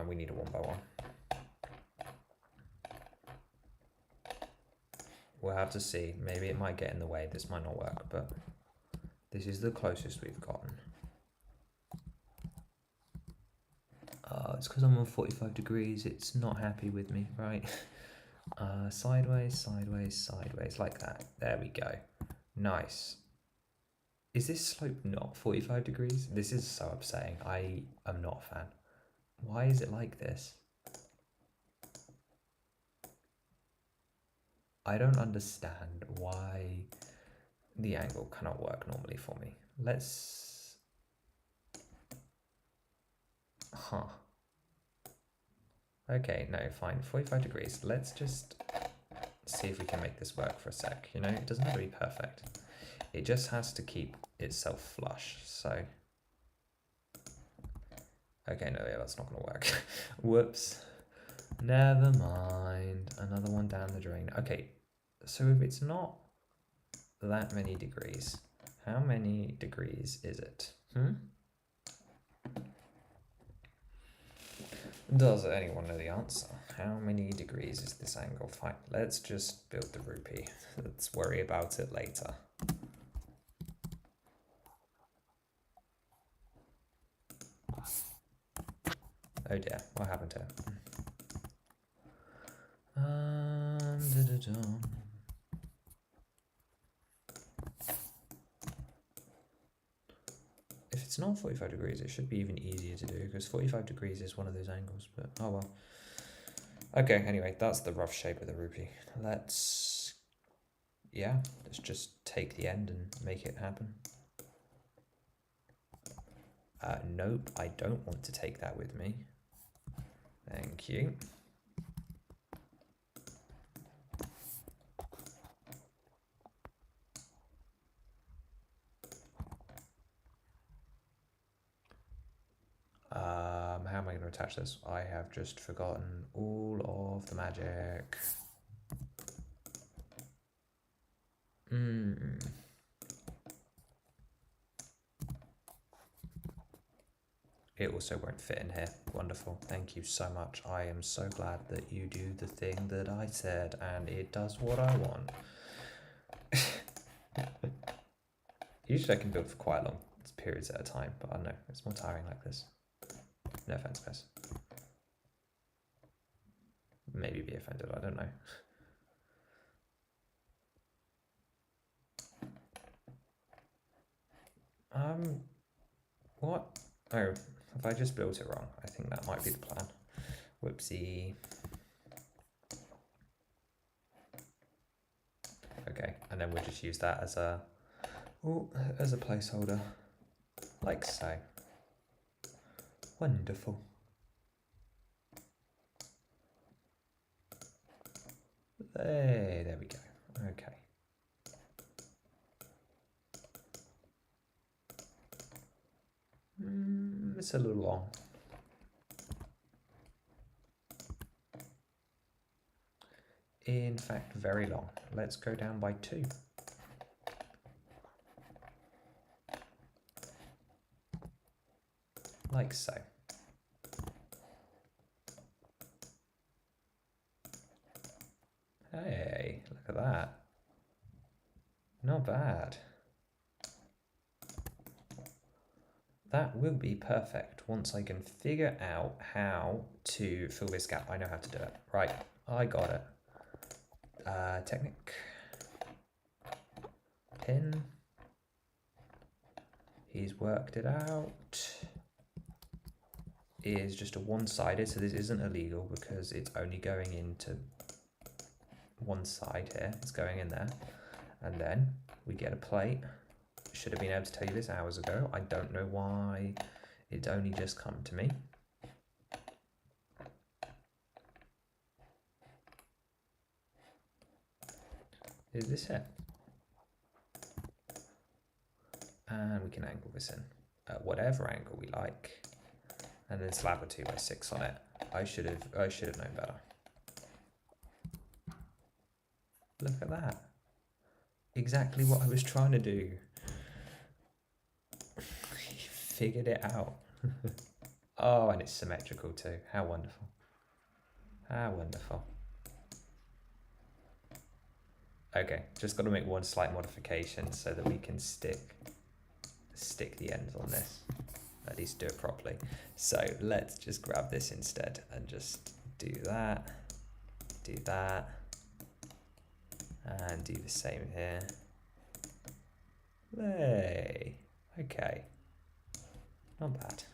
We need a 1x1. We'll have to see. Maybe it might get in the way. This might not work, but this is the closest we've gotten. It's because I'm on 45 degrees. It's not happy with me, right? Sideways, sideways, sideways, like that. There we go. Nice. Is this slope not 45 degrees? This is so upsetting. I am not a fan. Why is it like this? I don't understand why the angle cannot work normally for me. Let's... Huh. Okay, no, fine. 45 degrees. Let's just see if we can make this work for a sec. You know, it doesn't have to be perfect. It just has to keep itself flush, so... Okay, no, yeah, that's not going to work. Whoops. Never mind. Another one down the drain. Okay, so if it's not that many degrees, how many degrees is it? Does anyone know the answer? How many degrees is this angle? Fine, let's just build the rupee. Let's worry about it later. Oh dear, what happened here? If it's not 45 degrees, it should be even easier to do, because 45 degrees is one of those angles, but oh well. Okay, anyway, that's the rough shape of the rupee. Let's just take the end and make it happen. Nope, I don't want to take that with me. Thank you. How am I going to attach this? I have just forgotten all of the magic. It also won't fit in here. Wonderful. Thank you so much. I am so glad that you do the thing that I said and it does what I want. Usually I can build for quite long periods at a time, but I don't know. It's more tiring like this. No offense, guys. Maybe be offended, I don't know. What? Oh, have I just built it wrong? I think that might be the plan. Whoopsie. Okay, and then we'll just use that as a placeholder, like so. Wonderful. There we go. Okay. It's a little long. In fact, very long. Let's go down by 2. like so. Hey, look at that. Not bad. That will be perfect once I can figure out how to fill this gap. I know how to do it. Right, I got it. Technic. Pin. He's worked it out. It is just a one-sided, so this isn't illegal because it's only going into one side here. It's going in there. And then we get a plate. Should have been able to tell you this hours ago. I don't know why it's only just come to me. Is this it? And we can angle this in at whatever angle we like, and then slap a 2x6 on it. I should have known better. Look at that. Exactly what I was trying to do. Figured it out. Oh, and it's symmetrical too. How wonderful. How wonderful. Okay, just got to make one slight modification so that we can stick the ends on this. At least do it properly. So let's just grab this instead and just do that, and do the same here. Hey, okay, not bad.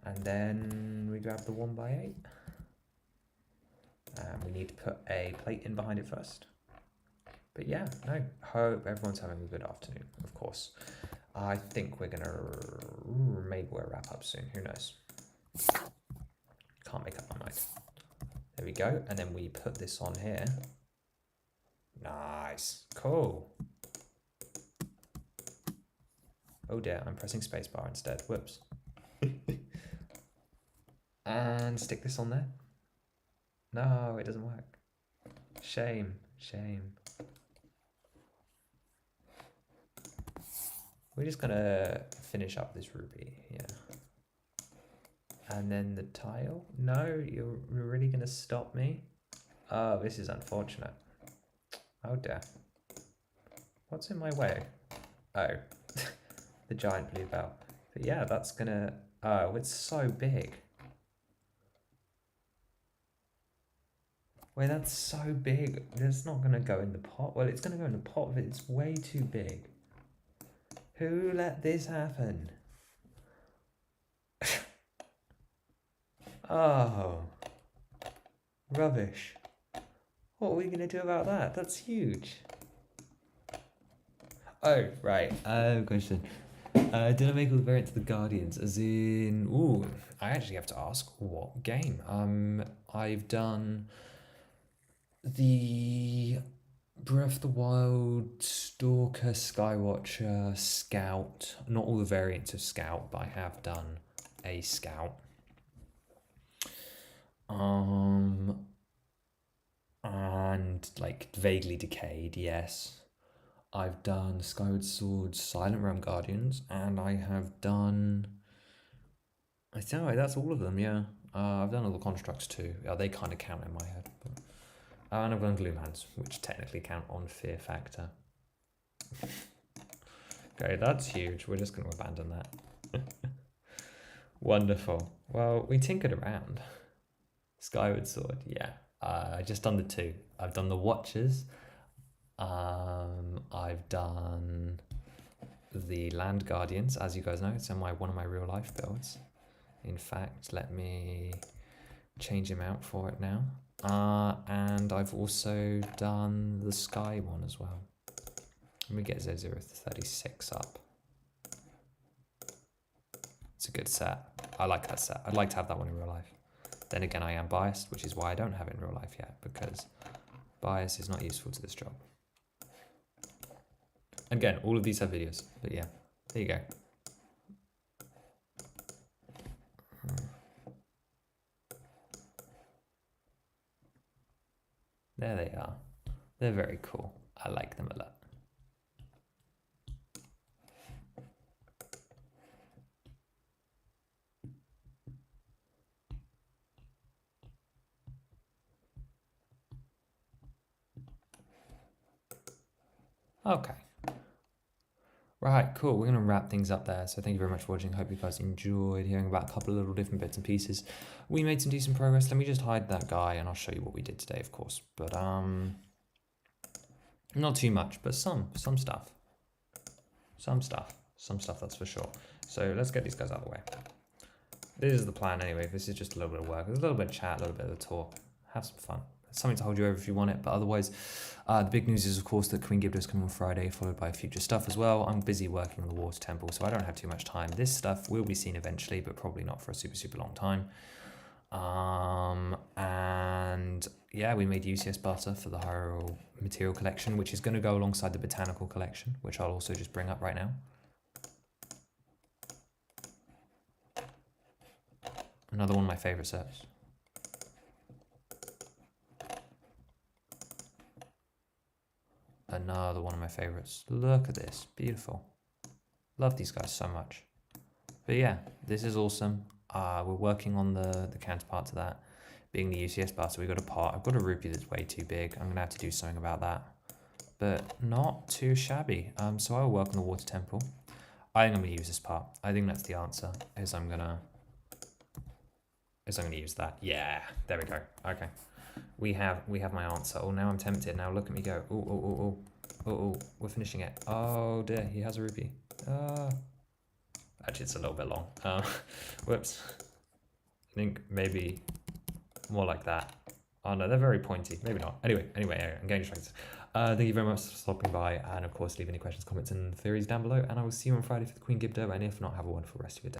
And then we grab the 1x8. And we need to put a plate in behind it first. But yeah, no, hope everyone's having a good afternoon, of course. I think we're gonna, maybe we'll wrap up soon, who knows. Can't make up my mind. There we go, and then we put this on here. Nice, cool. Oh dear, I'm pressing spacebar instead, whoops. And stick this on there. No, it doesn't work. Shame, shame. We're just gonna finish up this ruby here. And then the tile. No, you're really gonna stop me? Oh, this is unfortunate. Oh dear. What's in my way? Oh, the giant blue bell. But yeah, that's gonna, oh, it's so big. Wait, that's so big. It's not gonna go in the pot. Well, it's gonna go in the pot, but it's way too big. Who let this happen? Oh, rubbish. What are we gonna do about that? That's huge. Oh, right. Question. Did I make all the variants of the Guardians? As in, ooh, I actually have to ask what game. I've done the Breath of the Wild, Stalker, Skywatcher, Scout. Not all the variants of Scout, but I have done a Scout. And like vaguely Decayed, yes. I've done Skyward Sword, Silent Realm Guardians, and I have done. I think that's all of them. Yeah, I've done all the constructs too. Yeah, they kind of count in my head. But... and I've done Gloomhands, which technically count on Fear Factor. Okay, that's huge. We're just going to abandon that. Wonderful. Well, we tinkered around. Skyward Sword, yeah. I just done the two. I've done the Watchers. I've done the Land Guardians, as you guys know. It's in one of my real life builds. In fact, let me change him out for it now. And I've also done the Sky one as well. Let me get Z036 up. It's a good set. I like that set. I'd like to have that one in real life. Then again, I am biased, which is why I don't have it in real life yet, because bias is not useful to this job. Again, all of these have videos, but yeah, there you go. There they are. They're very cool. I like them a lot. Okay. Right, cool. We're going to wrap things up there. So thank you very much for watching. Hope you guys enjoyed hearing about a couple of little different bits and pieces. We made some decent progress. Let me just hide that guy and I'll show you what we did today, of course. But not too much, but some stuff. Some stuff, that's for sure. So let's get these guys out of the way. This is the plan anyway. This is just a little bit of work. There's a little bit of chat, a little bit of talk. Have some fun. Something to hold you over if you want it. But otherwise, the big news is, of course, that Queen Gibdo is coming on Friday, followed by future stuff as well. I'm busy working on the Water Temple, so I don't have too much time. This stuff will be seen eventually, but probably not for a super, super long time. And yeah, we made UCS butter for the Hyrule material collection, which is going to go alongside the botanical collection, which I'll also just bring up right now. Another one of my favorite sets. Another one of my favorites. Look at this, beautiful. Love these guys so much. But yeah, this is awesome. We're working on the counterpart to that, being the UCS bar. So we got a pot. I've got a rupee that's way too big. I'm gonna have to do something about that, but not too shabby. So I will work on the Water Temple. I think I'm gonna use this part. I think that's the answer. I'm gonna use that. Yeah, there we go. Okay, we have my answer. Oh, now I'm tempted. Now look at me go. Oh, we're finishing it. Oh dear, he has a rupee. Actually, it's a little bit long. Whoops. I think maybe more like that. Oh no, they're very pointy. Maybe not. Anyway, I'm getting distracted. Thank you very much for stopping by, and of course, leave any questions, comments, and theories down below. And I will see you on Friday for the Queen Gibdo. And if not, have a wonderful rest of your day.